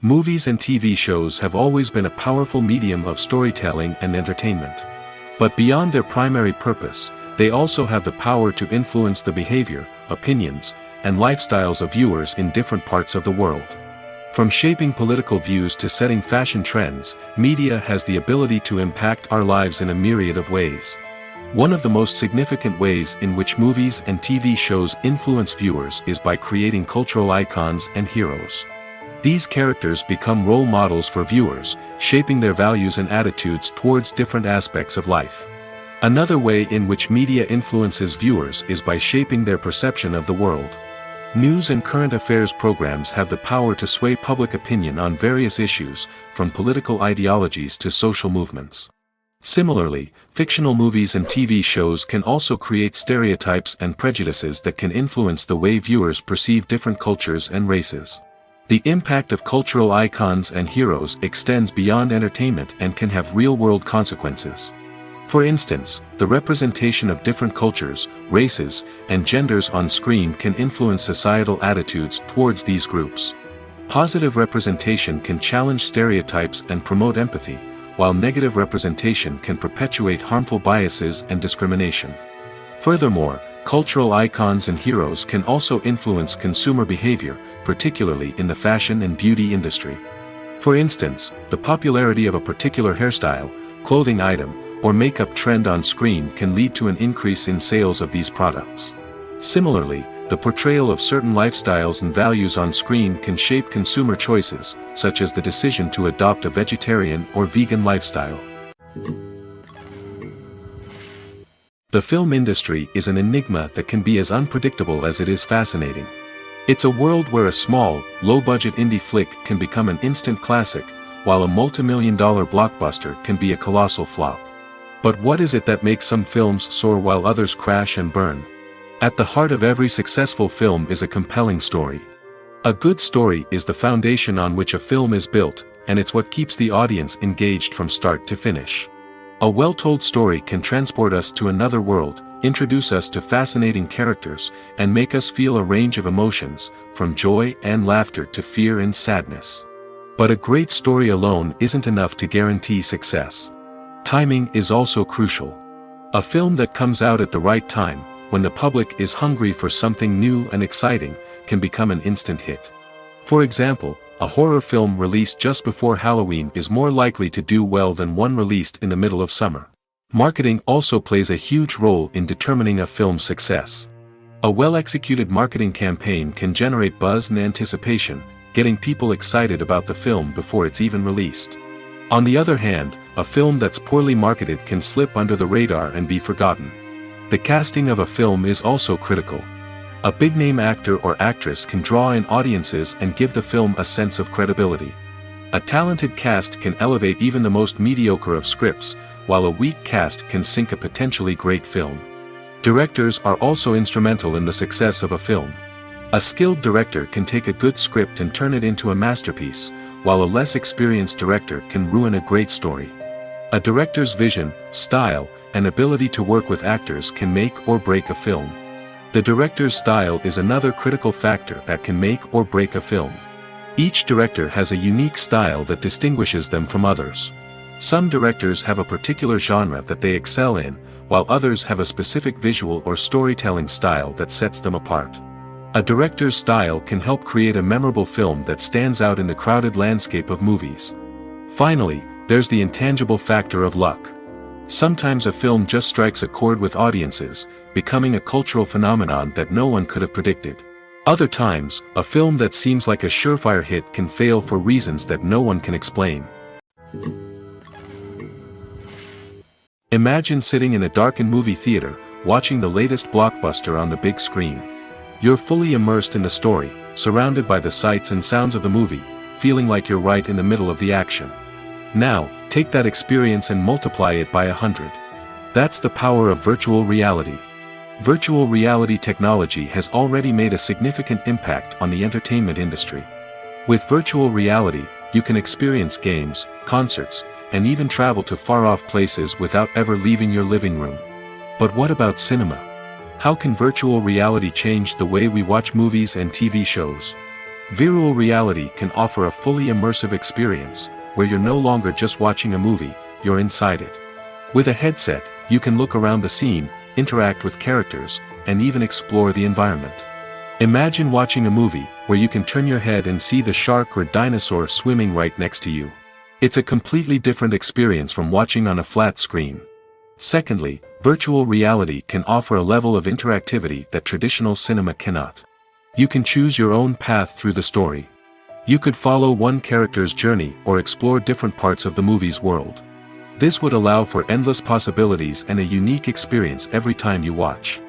S2: Movies and TV shows have always been a powerful medium of storytelling and entertainment. But beyond their primary purpose, they also have the power to influence the behavior, opinions, and lifestyles of viewers in different parts of the world. From shaping political views to setting fashion trends, media has the ability to impact our lives in a myriad of ways. One of the most significant ways in which movies and TV shows influence viewers is by creating cultural icons and heroes. These characters become role models for viewers, shaping their values and attitudes towards different aspects of life. Another way in which media influences viewers is by shaping their perception of the world. News and current affairs programs have the power to sway public opinion on various issues, from political ideologies to social movements. Similarly, fictional movies and TV shows can also create stereotypes and prejudices that can influence the way viewers perceive different cultures and races. The impact of cultural icons and heroes extends beyond entertainment and can have real-world consequences. For instance, the representation of different cultures, races, and genders on screen can influence societal attitudes towards these groups. Positive representation can challenge stereotypes and promote empathy, while negative representation can perpetuate harmful biases and discrimination. Furthermore, cultural icons and heroes can also influence consumer behavior, particularly in the fashion and beauty industry. For instance, the popularity of a particular hairstyle, clothing item, or makeup trend on screen can lead to an increase in sales of these products. Similarly, the portrayal of certain lifestyles and values on screen can shape consumer choices, such as the decision to adopt a vegetarian or vegan lifestyle. The film industry is an enigma that can be as unpredictable as it is fascinating. It's a world where a small, low-budget indie flick can become an instant classic, while a multi-million-dollar blockbuster can be a colossal flop. But what is it that makes some films soar while others crash and burn? At the heart of every successful film is a compelling story. A good story is the foundation on which a film is built, and it's what keeps the audience engaged from start to finish. A well-told story can transport us to another world, introduce us to fascinating characters, and make us feel a range of emotions, from joy and laughter to fear and sadness. But a great story alone isn't enough to guarantee success. Timing is also crucial. A film that comes out at the right time, when the public is hungry for something new and exciting, can become an instant hit. For example, a horror film released just before Halloween is more likely to do well than one released in the middle of summer. Marketing also plays a huge role in determining a film's success. A well-executed marketing campaign can generate buzz and anticipation, getting people excited about the film before it's even released. On the other hand, a film that's poorly marketed can slip under the radar and be forgotten. The casting of a film is also critical. A big-name actor or actress can draw in audiences and give the film a sense of credibility. A talented cast can elevate even the most mediocre of scripts, while a weak cast can sink a potentially great film. Directors are also instrumental in the success of a film. A skilled director can take a good script and turn it into a masterpiece, while a less experienced director can ruin a great story. A director's vision, style, and ability to work with actors can make or break a film. The director's style is another critical factor that can make or break a film. Each director has a unique style that distinguishes them from others. Some directors have a particular genre that they excel in, while others have a specific visual or storytelling style that sets them apart. A director's style can help create a memorable film that stands out in the crowded landscape of movies. Finally, there's the intangible factor of luck. Sometimes a film just strikes a chord with audiences, becoming a cultural phenomenon that no one could have predicted. Other times, a film that seems like a surefire hit can fail for reasons that no one can explain. Imagine sitting in a darkened movie theater, watching the latest blockbuster on the big screen. You're fully immersed in the story, surrounded by the sights and sounds of the movie, feeling like you're right in the middle of the action. Now, take that experience and multiply it by 100. That's the power of virtual reality. Virtual reality technology has already made a significant impact on the entertainment industry. With virtual reality, you can experience games, concerts, and even travel to far-off places without ever leaving your living room. But what about cinema? How can virtual reality change the way we watch movies and TV shows? Virtual reality can offer a fully immersive experience, where you're no longer just watching a movie, you're inside it. With a headset, you can look around the scene, interact with characters, and even explore the environment. Imagine watching a movie where you can turn your head and see the shark or dinosaur swimming right next to you. It's a completely different experience from watching on a flat screen. Secondly, virtual reality can offer a level of interactivity that traditional cinema cannot. You can choose your own path through the story. You could follow one character's journey or explore different parts of the movie's world. This would allow for endless possibilities and a unique experience every time you watch.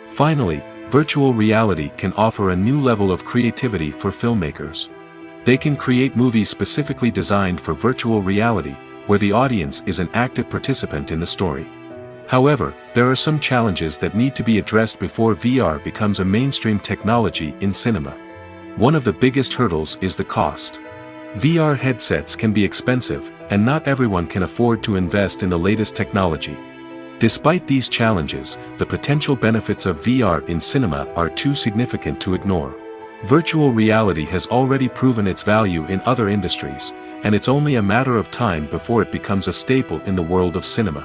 S2: Finally, virtual reality can offer a new level of creativity for filmmakers. They can create movies specifically designed for virtual reality, where the audience is an active participant in the story. However, there are some challenges that need to be addressed before VR becomes a mainstream technology in cinema. One of the biggest hurdles is the cost. VR headsets can be expensive, and not everyone can afford to invest in the latest technology. Despite these challenges, the potential benefits of VR in cinema are too significant to ignore. Virtual reality has already proven its value in other industries, and it's only a matter of time before it becomes a staple in the world of cinema.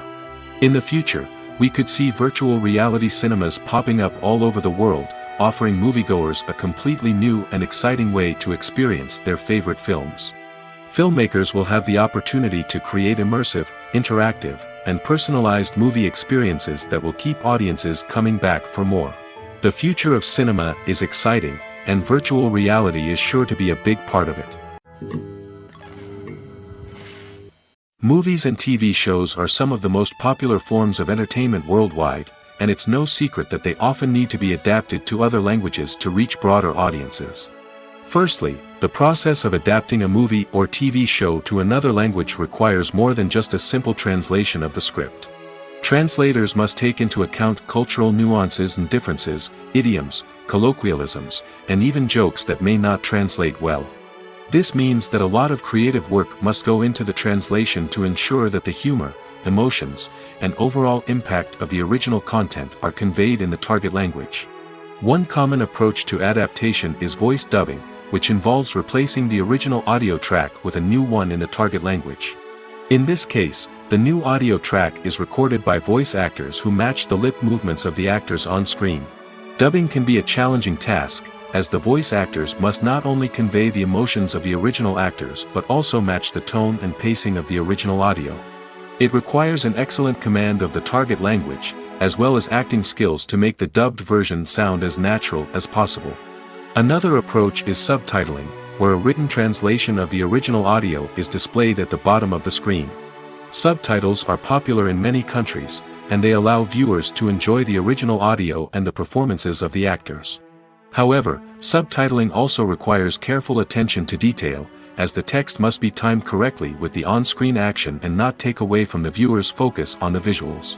S2: In the future, we could see virtual reality cinemas popping up all over the world, offering moviegoers a completely new and exciting way to experience their favorite films. Filmmakers will have the opportunity to create immersive, interactive, and personalized movie experiences that will keep audiences coming back for more. The future of cinema is exciting, and virtual reality is sure to be a big part of it. Movies and TV shows are some of the most popular forms of entertainment worldwide, and it's no secret that they often need to be adapted to other languages to reach broader audiences. Firstly, the process of adapting a movie or TV show to another language requires more than just a simple translation of the script. Translators must take into account cultural nuances and differences, idioms, colloquialisms, and even jokes that may not translate well. This means that a lot of creative work must go into the translation to ensure that the humor, emotions, and overall impact of the original content are conveyed in the target language. One common approach to adaptation is voice dubbing, which involves replacing the original audio track with a new one in the target language. In this case, the new audio track is recorded by voice actors who match the lip movements of the actors on screen. Dubbing can be a challenging task, as the voice actors must not only convey the emotions of the original actors but also match the tone and pacing of the original audio. It requires an excellent command of the target language, as well as acting skills to make the dubbed version sound as natural as possible. Another approach is subtitling, where a written translation of the original audio is displayed at the bottom of the screen. Subtitles are popular in many countries, and they allow viewers to enjoy the original audio and the performances of the actors. However, subtitling also requires careful attention to detail, as the text must be timed correctly with the on-screen action and not take away from the viewer's focus on the visuals.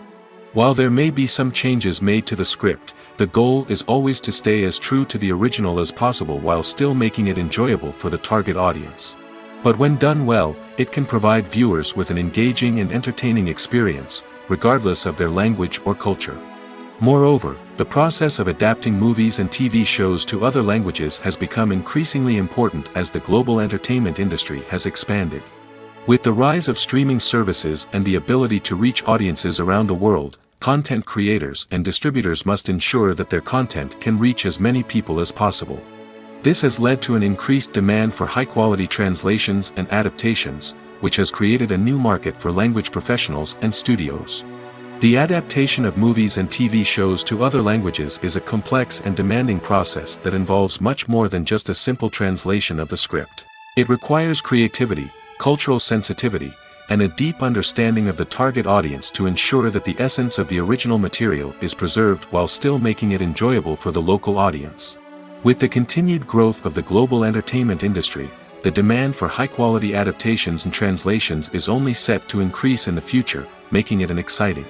S2: While there may be some changes made to the script, the goal is always to stay as true to the original as possible while still making it enjoyable for the target audience. But when done well, it can provide viewers with an engaging and entertaining experience, regardless of their language or culture. Moreover, The process of adapting movies and TV shows to other languages has become increasingly important as the global entertainment industry has expanded. With the rise of streaming services and the ability to reach audiences around the world, content creators and distributors must ensure that their content can reach as many people as possible. This has led to an increased demand for high-quality translations and adaptations, which has created a new market for language professionals and studios. The adaptation of movies and TV shows to other languages is a complex and demanding process that involves much more than just a simple translation of the script. It requires creativity, cultural sensitivity, and a deep understanding of the target audience to ensure that the essence of the original material is preserved while still making it enjoyable for the local audience. With the continued growth of the global entertainment industry, the demand for high-quality adaptations and translations is only set to increase in the future, making it an exciting.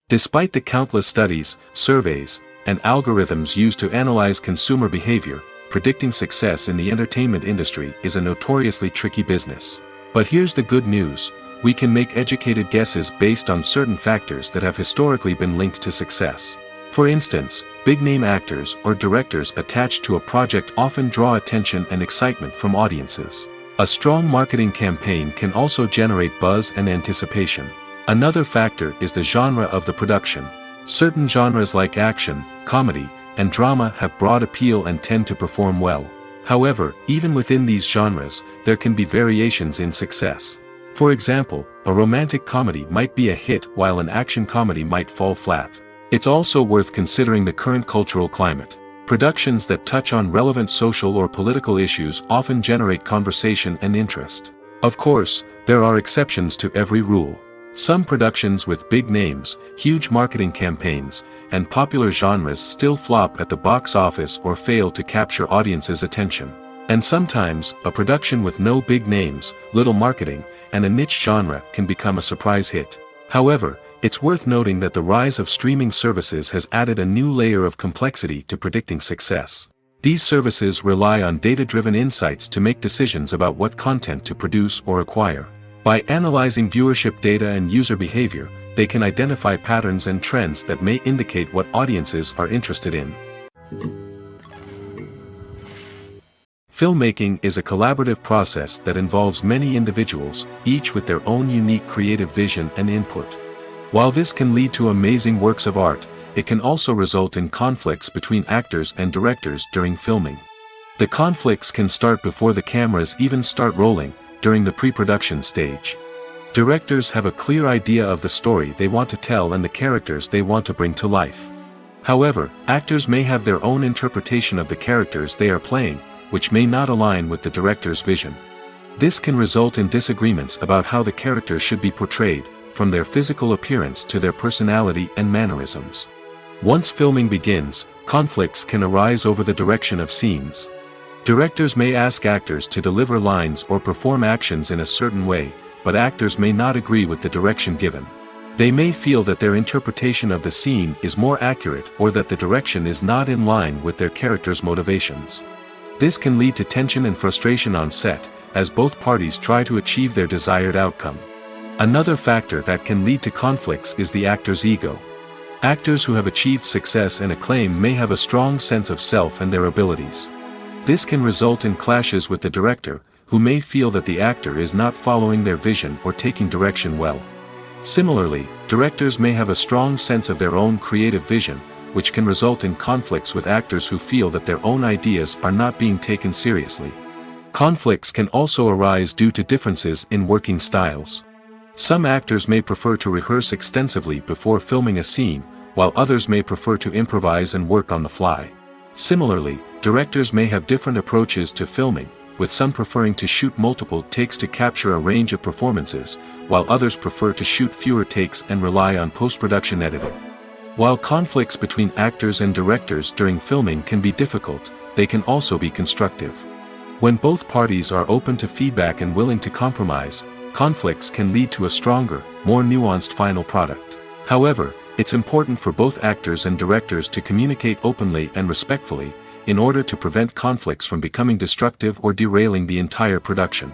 S2: Despite the countless studies, surveys, and algorithms used to analyze consumer behavior, predicting success in the entertainment industry is a notoriously tricky business. But here's the good news: we can make educated guesses based on certain factors that have historically been linked to success. For instance, big-name actors or directors attached to a project often draw attention and excitement from audiences. A strong marketing campaign can also generate buzz and anticipation. Another factor is the genre of the production. Certain genres like action, comedy, and drama have broad appeal and tend to perform well. However, even within these genres, there can be variations in success. For example, a romantic comedy might be a hit while an action comedy might fall flat. It's also worth considering the current cultural climate. Productions that touch on relevant social or political issues often generate conversation and interest. Of course, there are exceptions to every rule. Some productions with big names, huge marketing campaigns, and popular genres still flop at the box office or fail to capture audiences' attention. And sometimes, a production with no big names, little marketing, and a niche genre can become a surprise hit. However, it's worth noting that the rise of streaming services has added a new layer of complexity to predicting success. These services rely on data-driven insights to make decisions about what content to produce or acquire. By analyzing viewership data and user behavior, they can identify patterns and trends that may indicate what audiences are interested in. Filmmaking is a collaborative process that involves many individuals, each with their own unique creative vision and input. While this can lead to amazing works of art, it can also result in conflicts between actors and directors during filming. The conflicts can start before the cameras even start rolling, during the pre-production stage. Directors have a clear idea of the story they want to tell and the characters they want to bring to life. However, actors may have their own interpretation of the characters they are playing, which may not align with the director's vision. This can result in disagreements about how the characters should be portrayed, from their physical appearance to their personality and mannerisms. Once filming begins, conflicts can arise over the direction of scenes. Directors may ask actors to deliver lines or perform actions in a certain way, but actors may not agree with the direction given. They may feel that their interpretation of the scene is more accurate or that the direction is not in line with their character's motivations. This can lead to tension and frustration on set, as both parties try to achieve their desired outcome. Another factor that can lead to conflicts is the actor's ego. Actors who have achieved success and acclaim may have a strong sense of self and their abilities. This can result in clashes with the director, who may feel that the actor is not following their vision or taking direction well. Similarly, directors may have a strong sense of their own creative vision, which can result in conflicts with actors who feel that their own ideas are not being taken seriously. Conflicts can also arise due to differences in working styles. Some actors may prefer to rehearse extensively before filming a scene, while others may prefer to improvise and work on the fly. Similarly, directors may have different approaches to filming, with some preferring to shoot multiple takes to capture a range of performances, while others prefer to shoot fewer takes and rely on post-production editing. While conflicts between actors and directors during filming can be difficult, they can also be constructive. When both parties are open to feedback and willing to compromise, conflicts can lead to a stronger, more nuanced final product. However, it's important for both actors and directors to communicate openly and respectfully, in order to prevent conflicts from becoming destructive or derailing the entire production.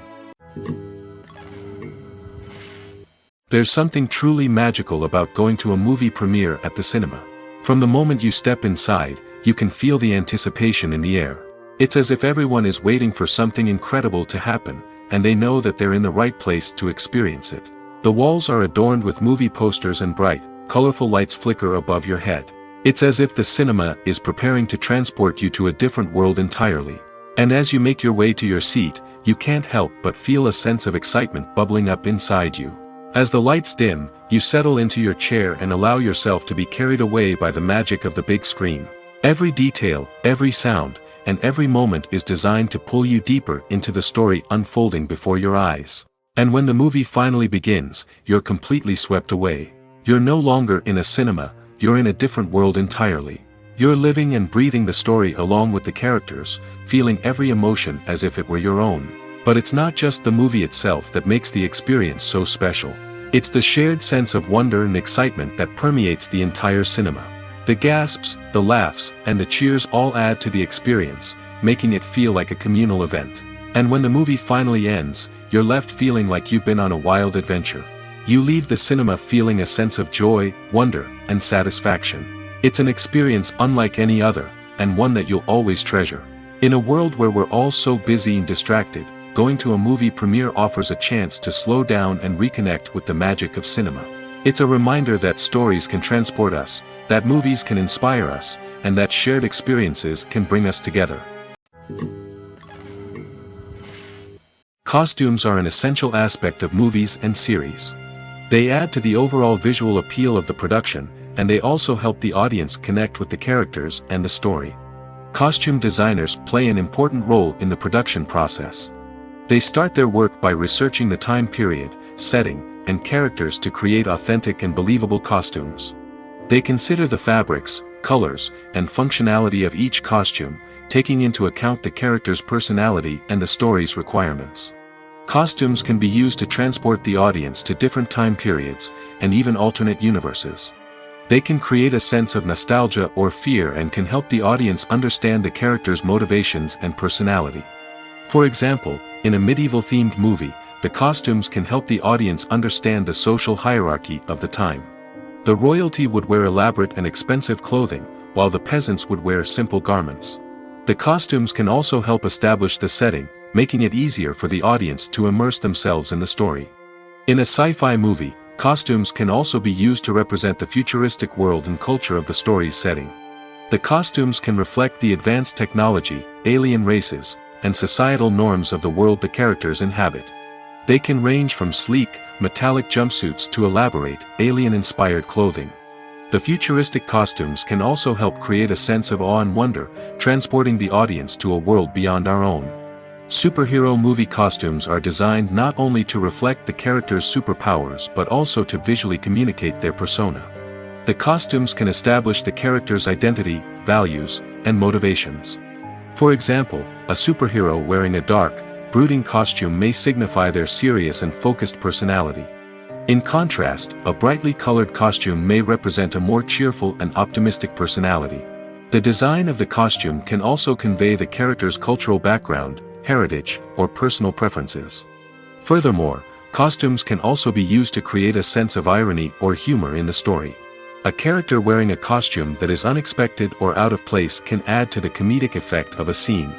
S2: There's something truly magical about going to a movie premiere at the cinema. From the moment you step inside, you can feel the anticipation in the air. It's as if everyone is waiting for something incredible to happen, and they know that they're in the right place to experience it. The walls are adorned with movie posters and bright, colorful lights flicker above your head. It's as if the cinema is preparing to transport you to a different world entirely. And as you make your way to your seat, you can't help but feel a sense of excitement bubbling up inside you. As the lights dim, you settle into your chair and allow yourself to be carried away by the magic of the big screen. Every detail, every sound, and every moment is designed to pull you deeper into the story unfolding before your eyes. And when the movie finally begins, you're completely swept away. You're no longer in a cinema, you're in a different world entirely. You're living and breathing the story along with the characters, feeling every emotion as if it were your own. But it's not just the movie itself that makes the experience so special. It's the shared sense of wonder and excitement that permeates the entire cinema. The gasps, the laughs, and the cheers all add to the experience, making it feel like a communal event. And when the movie finally ends, you're left feeling like you've been on a wild adventure. You leave the cinema feeling a sense of joy, wonder, and satisfaction. It's an experience unlike any other, and one that you'll always treasure. In a world where we're all so busy and distracted, going to a movie premiere offers a chance to slow down and reconnect with the magic of cinema. It's a reminder that stories can transport us, that movies can inspire us, and that shared experiences can bring us together. Costumes are an essential aspect of movies and series. They add to the overall visual appeal of the production, and they also help the audience connect with the characters and the story. Costume designers play an important role in the production process. They start their work by researching the time period, setting, and characters to create authentic and believable costumes. They consider the fabrics, colors, and functionality of each costume, taking into account the character's personality and the story's requirements. Costumes can be used to transport the audience to different time periods, and even alternate universes. They can create a sense of nostalgia or fear and can help the audience understand the character's motivations and personality. For example, in a medieval-themed movie, the costumes can help the audience understand the social hierarchy of the time. The royalty would wear elaborate and expensive clothing, while the peasants would wear simple garments. The costumes can also help establish the setting, making it easier for the audience to immerse themselves in the story. In a sci-fi movie, costumes can also be used to represent the futuristic world and culture of the story's setting. The costumes can reflect the advanced technology, alien races, and societal norms of the world the characters inhabit. They can range from sleek, metallic jumpsuits to elaborate, alien-inspired clothing. The futuristic costumes can also help create a sense of awe and wonder, transporting the audience to a world beyond our own. Superhero movie costumes are designed not only to reflect the character's superpowers but also to visually communicate their persona. The costumes can establish the character's identity, values, and motivations. For example, a superhero wearing a dark, brooding costume may signify their serious and focused personality. In contrast, a brightly colored costume may represent a more cheerful and optimistic personality. The design of the costume can also convey the character's cultural background, heritage, or personal preferences. Furthermore, costumes can also be used to create a sense of irony or humor in the story. A character wearing a costume that is unexpected or out of place can add to the comedic effect of a scene.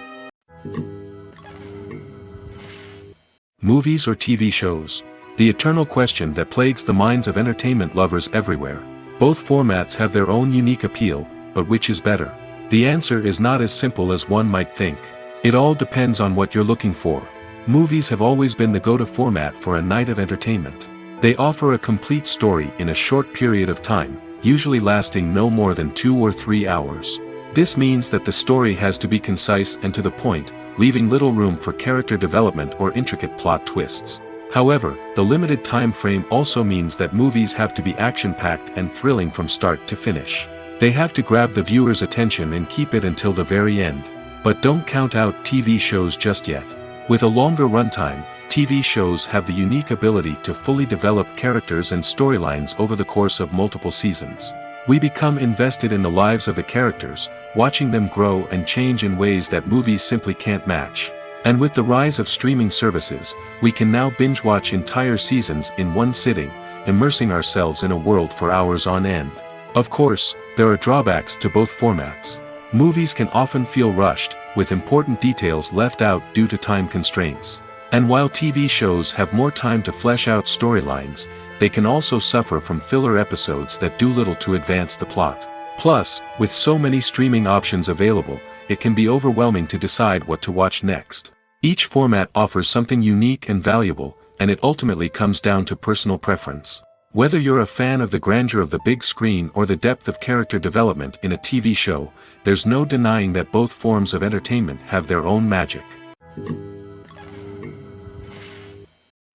S2: Movies or TV shows? The eternal question that plagues the minds of entertainment lovers everywhere. Both formats have their own unique appeal, but which is better? The answer is not as simple as one might think. It all depends on what you're looking for. Movies have always been the go-to format for a night of entertainment. They offer a complete story in a short period of time, usually lasting no more than 2 or 3 hours. This means that the story has to be concise and to the point, leaving little room for character development or intricate plot twists. However, the limited time frame also means that movies have to be action-packed and thrilling from start to finish. They have to grab the viewer's attention and keep it until the very end. But don't count out TV shows just yet. With a longer runtime, TV shows have the unique ability to fully develop characters and storylines over the course of multiple seasons. We become invested in the lives of the characters, watching them grow and change in ways that movies simply can't match. And with the rise of streaming services, we can now binge-watch entire seasons in one sitting, immersing ourselves in a world for hours on end. Of course, there are drawbacks to both formats. Movies can often feel rushed, with important details left out due to time constraints. And while TV shows have more time to flesh out storylines, they can also suffer from filler episodes that do little to advance the plot. Plus, with so many streaming options available, it can be overwhelming to decide what to watch next. Each format offers something unique and valuable, and it ultimately comes down to personal preference. Whether you're a fan of the grandeur of the big screen or the depth of character development in a TV show, there's no denying that both forms of entertainment have their own magic.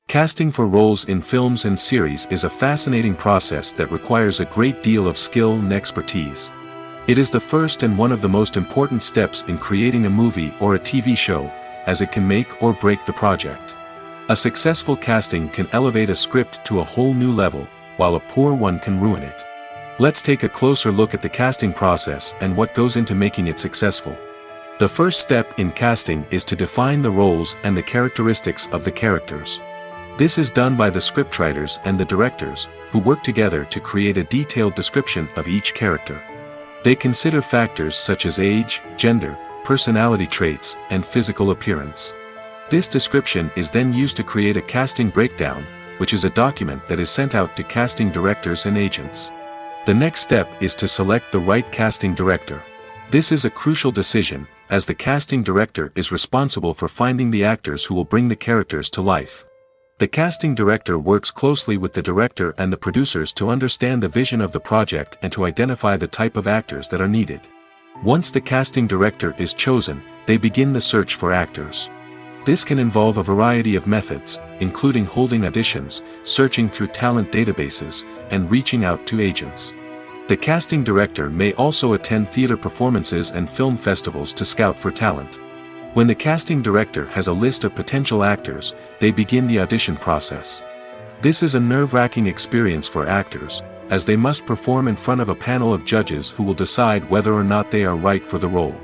S2: Casting for roles in films and series is a fascinating process that requires a great deal of skill and expertise. It is the first and one of the most important steps in creating a movie or a TV show, as it can make or break the project. A successful casting can elevate a script to a whole new level, while a poor one can ruin it. Let's take a closer look at the casting process and what goes into making it successful. The first step in casting is to define the roles and the characteristics of the characters. This is done by the scriptwriters and the directors, who work together to create a detailed description of each character. They consider factors such as age, gender, personality traits, and physical appearance. This description is then used to create a casting breakdown, which is a document that is sent out to casting directors and agents. The next step is to select the right casting director. This is a crucial decision, as the casting director is responsible for finding the actors who will bring the characters to life. The casting director works closely with the director and the producers to understand the vision of the project and to identify the type of actors that are needed. Once the casting director is chosen, they begin the search for actors. This can involve a variety of methods, including holding auditions, searching through talent databases, and reaching out to agents. The casting director may also attend theater performances and film festivals to scout for talent. When the casting director has a list of potential actors, they begin the audition process. This is a nerve-wracking experience for actors, as they must perform in front of a panel of judges who will decide whether or not they are right for the role.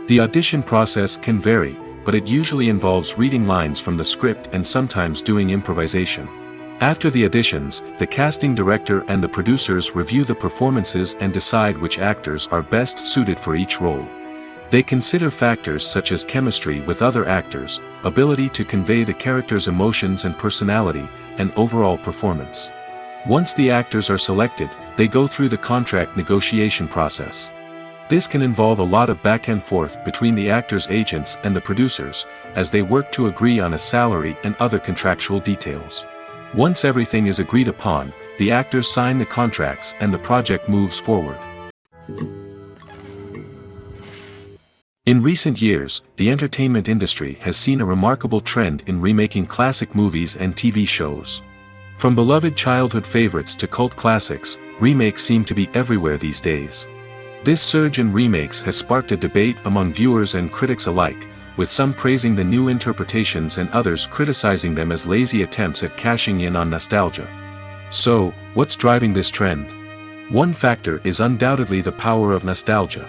S2: The audition process can vary, but it usually involves reading lines from the script and sometimes doing improvisation. After the auditions, the casting director and the producers review the performances and decide which actors are best suited for each role. They consider factors such as chemistry with other actors, ability to convey the character's emotions and personality, and overall performance. Once the actors are selected, they go through the contract negotiation process. This can involve a lot of back and forth between the actors' agents and the producers, as they work to agree on a salary and other contractual details. Once everything is agreed upon, the actors sign the contracts and the project moves forward. In recent years, the entertainment industry has seen a remarkable trend in remaking classic movies and TV shows. From beloved childhood favorites to cult classics, remakes seem to be everywhere these days. This surge in remakes has sparked a debate among viewers and critics alike, with some praising the new interpretations and others criticizing them as lazy attempts at cashing in on nostalgia. So, what's driving this trend? One factor is undoubtedly the power of nostalgia.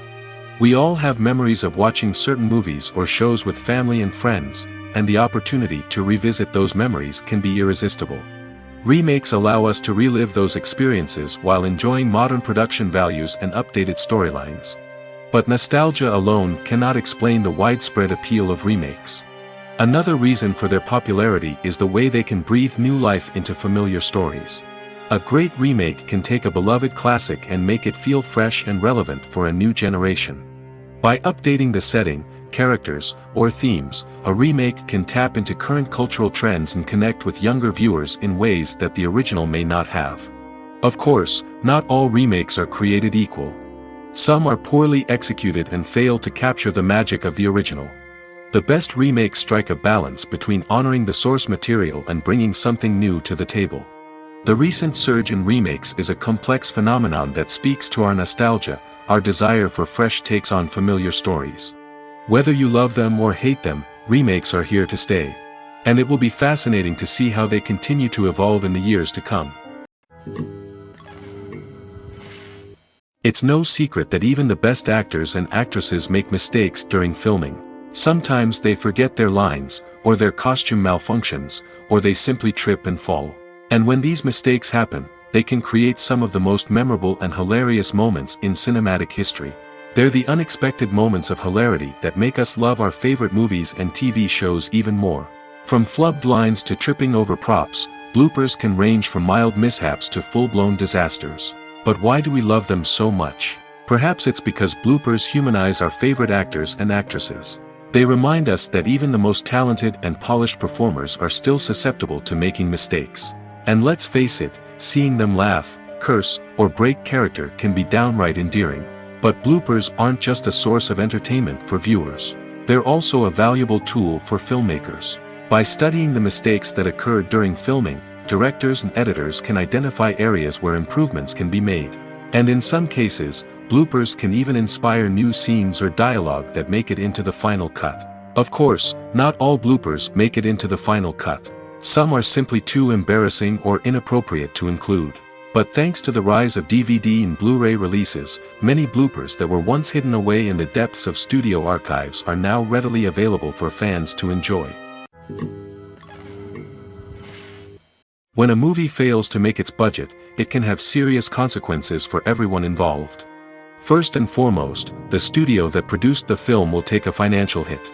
S2: We all have memories of watching certain movies or shows with family and friends, and the opportunity to revisit those memories can be irresistible. Remakes allow us to relive those experiences while enjoying modern production values and updated storylines. But nostalgia alone cannot explain the widespread appeal of remakes. Another reason for their popularity is the way they can breathe new life into familiar stories. A great remake can take a beloved classic and make it feel fresh and relevant for a new generation. By updating the setting, characters, or themes, a remake can tap into current cultural trends and connect with younger viewers in ways that the original may not have. Of course, not all remakes are created equal. Some are poorly executed and fail to capture the magic of the original. The best remakes strike a balance between honoring the source material and bringing something new to the table. The recent surge in remakes is a complex phenomenon that speaks to our nostalgia, our desire for fresh takes on familiar stories. Whether you love them or hate them, remakes are here to stay. And it will be fascinating to see how they continue to evolve in the years to come. It's no secret that even the best actors and actresses make mistakes during filming. Sometimes they forget their lines, or their costume malfunctions, or they simply trip and fall. And when these mistakes happen, they can create some of the most memorable and hilarious moments in cinematic history. They're the unexpected moments of hilarity that make us love our favorite movies and TV shows even more. From flubbed lines to tripping over props, bloopers can range from mild mishaps to full-blown disasters. But why do we love them so much? Perhaps it's because bloopers humanize our favorite actors and actresses. They remind us that even the most talented and polished performers are still susceptible to making mistakes. And let's face it, seeing them laugh, curse, or break character can be downright endearing. But bloopers aren't just a source of entertainment for viewers. They're also a valuable tool for filmmakers. By studying the mistakes that occurred during filming, directors and editors can identify areas where improvements can be made. And in some cases, bloopers can even inspire new scenes or dialogue that make it into the final cut. Of course, not all bloopers make it into the final cut. Some are simply too embarrassing or inappropriate to include. But thanks to the rise of DVD and Blu-ray releases, many bloopers that were once hidden away in the depths of studio archives are now readily available for fans to enjoy. When a movie fails to make its budget, it can have serious consequences for everyone involved. First and foremost, the studio that produced the film will take a financial hit.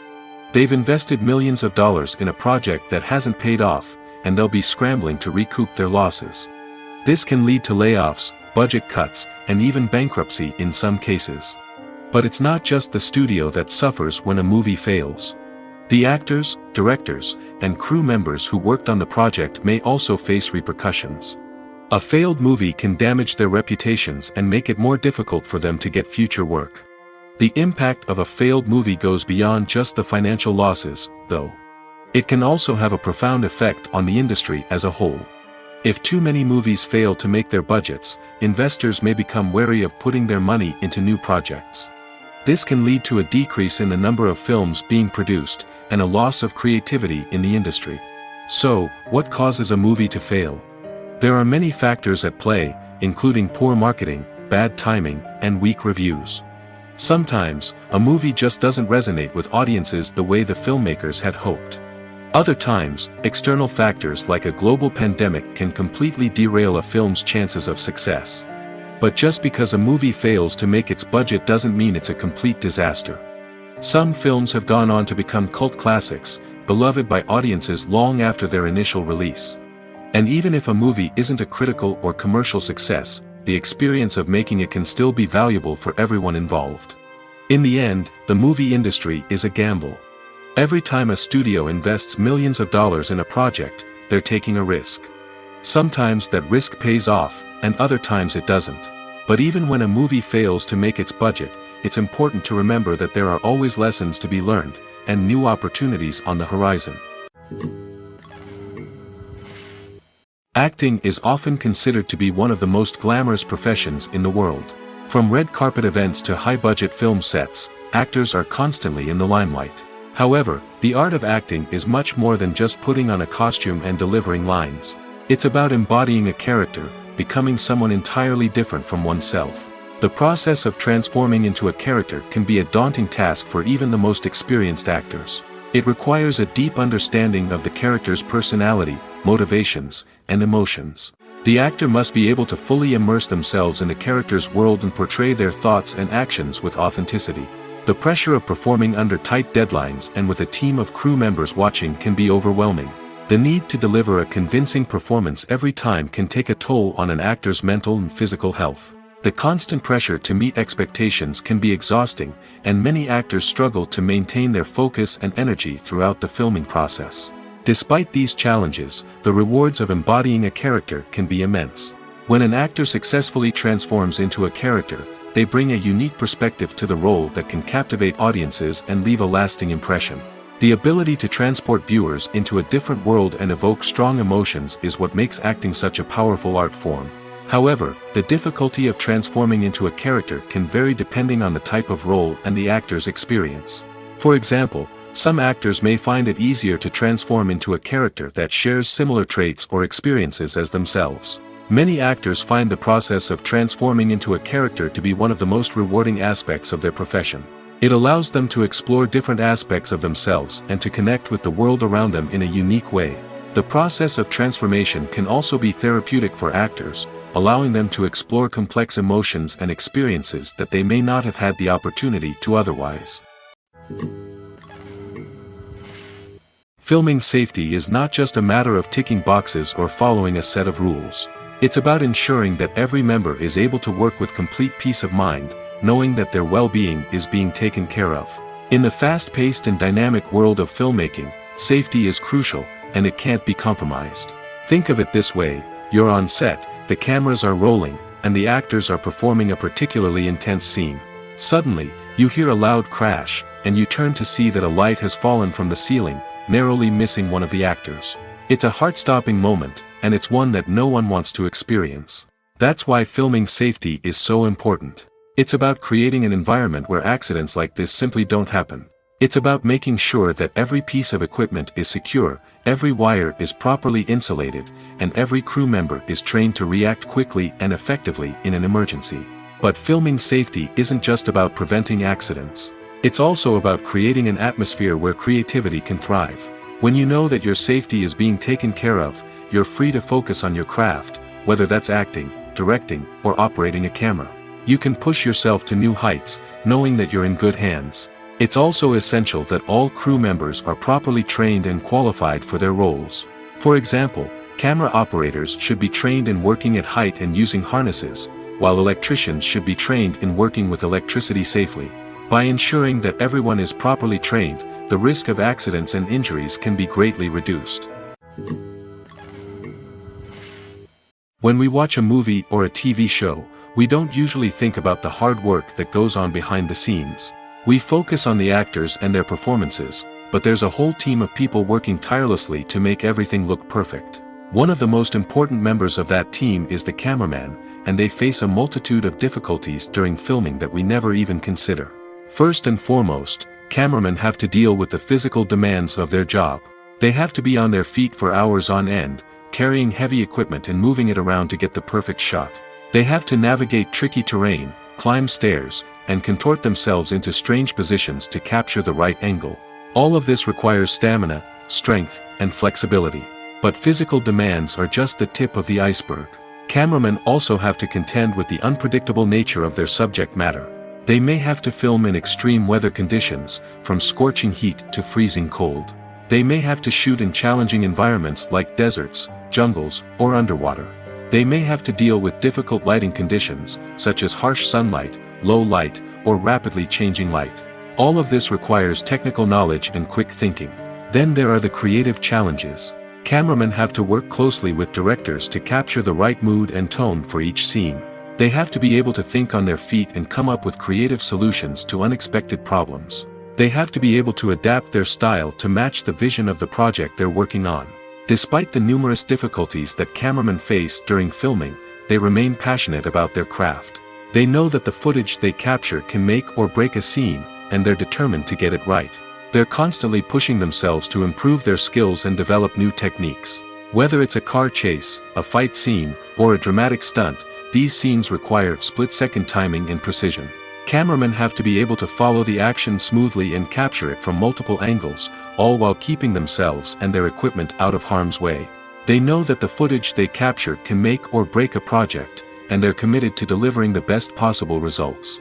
S2: They've invested millions of dollars in a project that hasn't paid off, and they'll be scrambling to recoup their losses. This can lead to layoffs, budget cuts, and even bankruptcy in some cases. But it's not just the studio that suffers when a movie fails. The actors, directors, and crew members who worked on the project may also face repercussions. A failed movie can damage their reputations and make it more difficult for them to get future work. The impact of a failed movie goes beyond just the financial losses, though. It can also have a profound effect on the industry as a whole. If too many movies fail to make their budgets, investors may become wary of putting their money into new projects. This can lead to a decrease in the number of films being produced, and a loss of creativity in the industry. So, what causes a movie to fail? There are many factors at play, including poor marketing, bad timing, and weak reviews. Sometimes, a movie just doesn't resonate with audiences the way the filmmakers had hoped. Other times, external factors like a global pandemic can completely derail a film's chances of success. But just because a movie fails to make its budget doesn't mean it's a complete disaster. Some films have gone on to become cult classics, beloved by audiences long after their initial release. And even if a movie isn't a critical or commercial success, the experience of making it can still be valuable for everyone involved. In the end, the movie industry is a gamble. Every time a studio invests millions of dollars in a project, they're taking a risk. Sometimes that risk pays off, and other times it doesn't. But even when a movie fails to make its budget, it's important to remember that there are always lessons to be learned, and new opportunities on the horizon. Acting is often considered to be one of the most glamorous professions in the world. From red carpet events to high-budget film sets, actors are constantly in the limelight. However, the art of acting is much more than just putting on a costume and delivering lines. It's about embodying a character, becoming someone entirely different from oneself. The process of transforming into a character can be a daunting task for even the most experienced actors. It requires a deep understanding of the character's personality, motivations, and emotions. The actor must be able to fully immerse themselves in the character's world and portray their thoughts and actions with authenticity. The pressure of performing under tight deadlines and with a team of crew members watching can be overwhelming. The need to deliver a convincing performance every time can take a toll on an actor's mental and physical health. The constant pressure to meet expectations can be exhausting, and many actors struggle to maintain their focus and energy throughout the filming process. Despite these challenges, the rewards of embodying a character can be immense. When an actor successfully transforms into a character, they bring a unique perspective to the role that can captivate audiences and leave a lasting impression. The ability to transport viewers into a different world and evoke strong emotions is what makes acting such a powerful art form. However, the difficulty of transforming into a character can vary depending on the type of role and the actor's experience. For example, some actors may find it easier to transform into a character that shares similar traits or experiences as themselves. Many actors find the process of transforming into a character to be one of the most rewarding aspects of their profession. It allows them to explore different aspects of themselves and to connect with the world around them in a unique way. The process of transformation can also be therapeutic for actors, allowing them to explore complex emotions and experiences that they may not have had the opportunity to otherwise. Filming safety is not just a matter of ticking boxes or following a set of rules. It's about ensuring that every member is able to work with complete peace of mind, knowing that their well-being is being taken care of. In the fast-paced and dynamic world of filmmaking, safety is crucial, and it can't be compromised. Think of it this way: you're on set, the cameras are rolling, and the actors are performing a particularly intense scene. Suddenly, you hear a loud crash, and you turn to see that a light has fallen from the ceiling, narrowly missing one of the actors. It's a heart-stopping moment, and it's one that no one wants to experience. That's why filming safety is so important. It's about creating an environment where accidents like this simply don't happen. It's about making sure that every piece of equipment is secure, every wire is properly insulated, and every crew member is trained to react quickly and effectively in an emergency. But filming safety isn't just about preventing accidents. It's also about creating an atmosphere where creativity can thrive. When you know that your safety is being taken care of, you're free to focus on your craft, whether that's acting, directing, or operating a camera. You can push yourself to new heights, knowing that you're in good hands. It's also essential that all crew members are properly trained and qualified for their roles. For example, camera operators should be trained in working at height and using harnesses, while electricians should be trained in working with electricity safely. By ensuring that everyone is properly trained, the risk of accidents and injuries can be greatly reduced. When we watch a movie or a TV show, we don't usually think about the hard work that goes on behind the scenes. We focus on the actors and their performances, but there's a whole team of people working tirelessly to make everything look perfect. One of the most important members of that team is the cameraman, and they face a multitude of difficulties during filming that we never even consider. First and foremost, cameramen have to deal with the physical demands of their job. They have to be on their feet for hours on end, carrying heavy equipment and moving it around to get the perfect shot. They have to navigate tricky terrain, climb stairs, and contort themselves into strange positions to capture the right angle. All of this requires stamina, strength, and flexibility. But physical demands are just the tip of the iceberg. Cameramen also have to contend with the unpredictable nature of their subject matter. They may have to film in extreme weather conditions, from scorching heat to freezing cold. They may have to shoot in challenging environments like deserts, jungles, or underwater. They may have to deal with difficult lighting conditions, such as harsh sunlight, low light, or rapidly changing light. All of this requires technical knowledge and quick thinking. Then there are the creative challenges. Cameramen have to work closely with directors to capture the right mood and tone for each scene. They have to be able to think on their feet and come up with creative solutions to unexpected problems. They have to be able to adapt their style to match the vision of the project they're working on. Despite the numerous difficulties that cameramen face during filming, they remain passionate about their craft. They know that the footage they capture can make or break a scene, and they're determined to get it right. They're constantly pushing themselves to improve their skills and develop new techniques. Whether it's a car chase, a fight scene, or a dramatic stunt, these scenes require split-second timing and precision. Cameramen have to be able to follow the action smoothly and capture it from multiple angles, all while keeping themselves and their equipment out of harm's way. They know that the footage they capture can make or break a project, and they're committed to delivering the best possible results.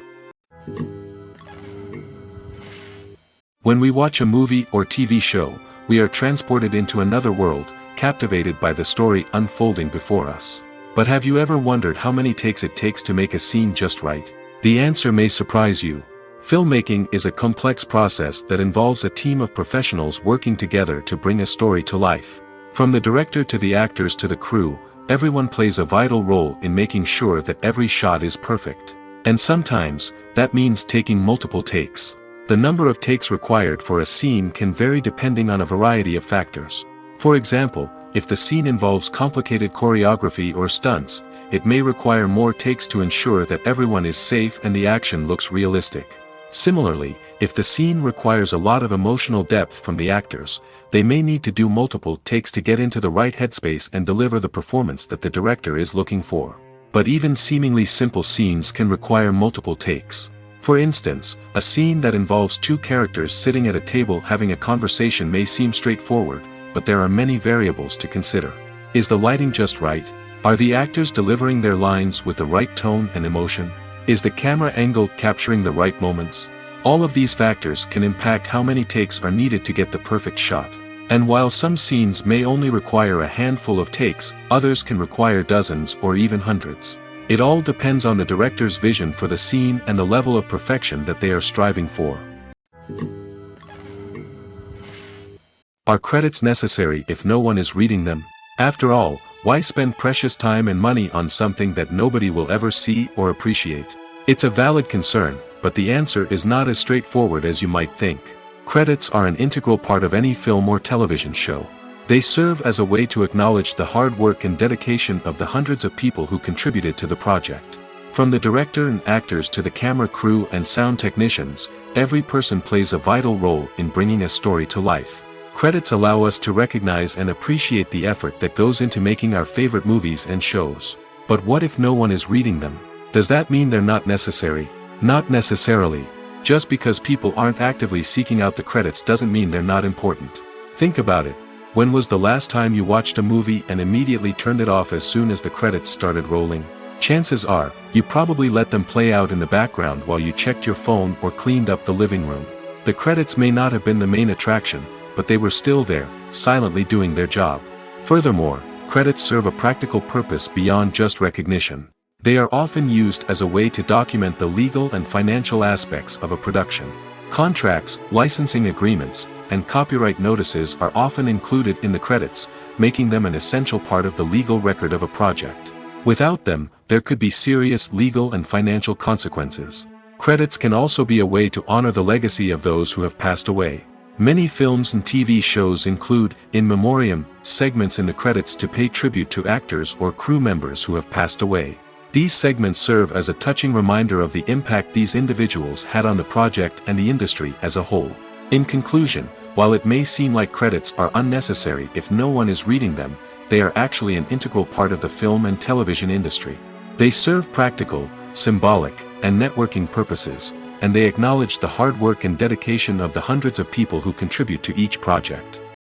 S2: When we watch a movie or TV show, we are transported into another world, captivated by the story unfolding before us. But have you ever wondered how many takes it takes to make a scene just right? The answer may surprise you. Filmmaking is a complex process that involves a team of professionals working together to bring a story to life. From the director to the actors to the crew, everyone plays a vital role in making sure that every shot is perfect. And sometimes, that means taking multiple takes. The number of takes required for a scene can vary depending on a variety of factors. For example, if the scene involves complicated choreography or stunts, it may require more takes to ensure that everyone is safe and the action looks realistic. Similarly, if the scene requires a lot of emotional depth from the actors, they may need to do multiple takes to get into the right headspace and deliver the performance that the director is looking for. But even seemingly simple scenes can require multiple takes. For instance, a scene that involves two characters sitting at a table having a conversation may seem straightforward, but there are many variables to consider. Is the lighting just right? Are the actors delivering their lines with the right tone and emotion? Is the camera angle capturing the right moments? All of these factors can impact how many takes are needed to get the perfect shot. And while some scenes may only require a handful of takes, others can require dozens or even hundreds. It all depends on the director's vision for the scene and the level of perfection that they are striving for. Are credits necessary if no one is reading them? After all, why spend precious time and money on something that nobody will ever see or appreciate? It's a valid concern, but the answer is not as straightforward as you might think. Credits are an integral part of any film or television show. They serve as a way to acknowledge the hard work and dedication of the hundreds of people who contributed to the project. From the director and actors to the camera crew and sound technicians, every person plays a vital role in bringing a story to life. Credits allow us to recognize and appreciate the effort that goes into making our favorite movies and shows. But what if no one is reading them? Does that mean they're not necessary? Not necessarily. Just because people aren't actively seeking out the credits doesn't mean they're not important. Think about it. When was the last time you watched a movie and immediately turned it off as soon as the credits started rolling? Chances are, you probably let them play out in the background while you checked your phone or cleaned up the living room. The credits may not have been the main attraction, but they were still there, silently doing their job. Furthermore, credits serve a practical purpose beyond just recognition. They are often used as a way to document the legal and financial aspects of a production. Contracts, licensing agreements, and copyright notices are often included in the credits, making them an essential part of the legal record of a project. Without them, there could be serious legal and financial consequences. Credits can also be a way to honor the legacy of those who have passed away. Many films and TV shows include, in memoriam, segments in the credits to pay tribute to actors or crew members who have passed away. These segments serve as a touching reminder of the impact these individuals had on the project and the industry as a whole. In conclusion, while it may seem like credits are unnecessary if no one is reading them, they are actually an integral part of the film and television industry. They serve practical, symbolic, and networking purposes, and they acknowledge the hard work and dedication of the hundreds of people who contribute to each project.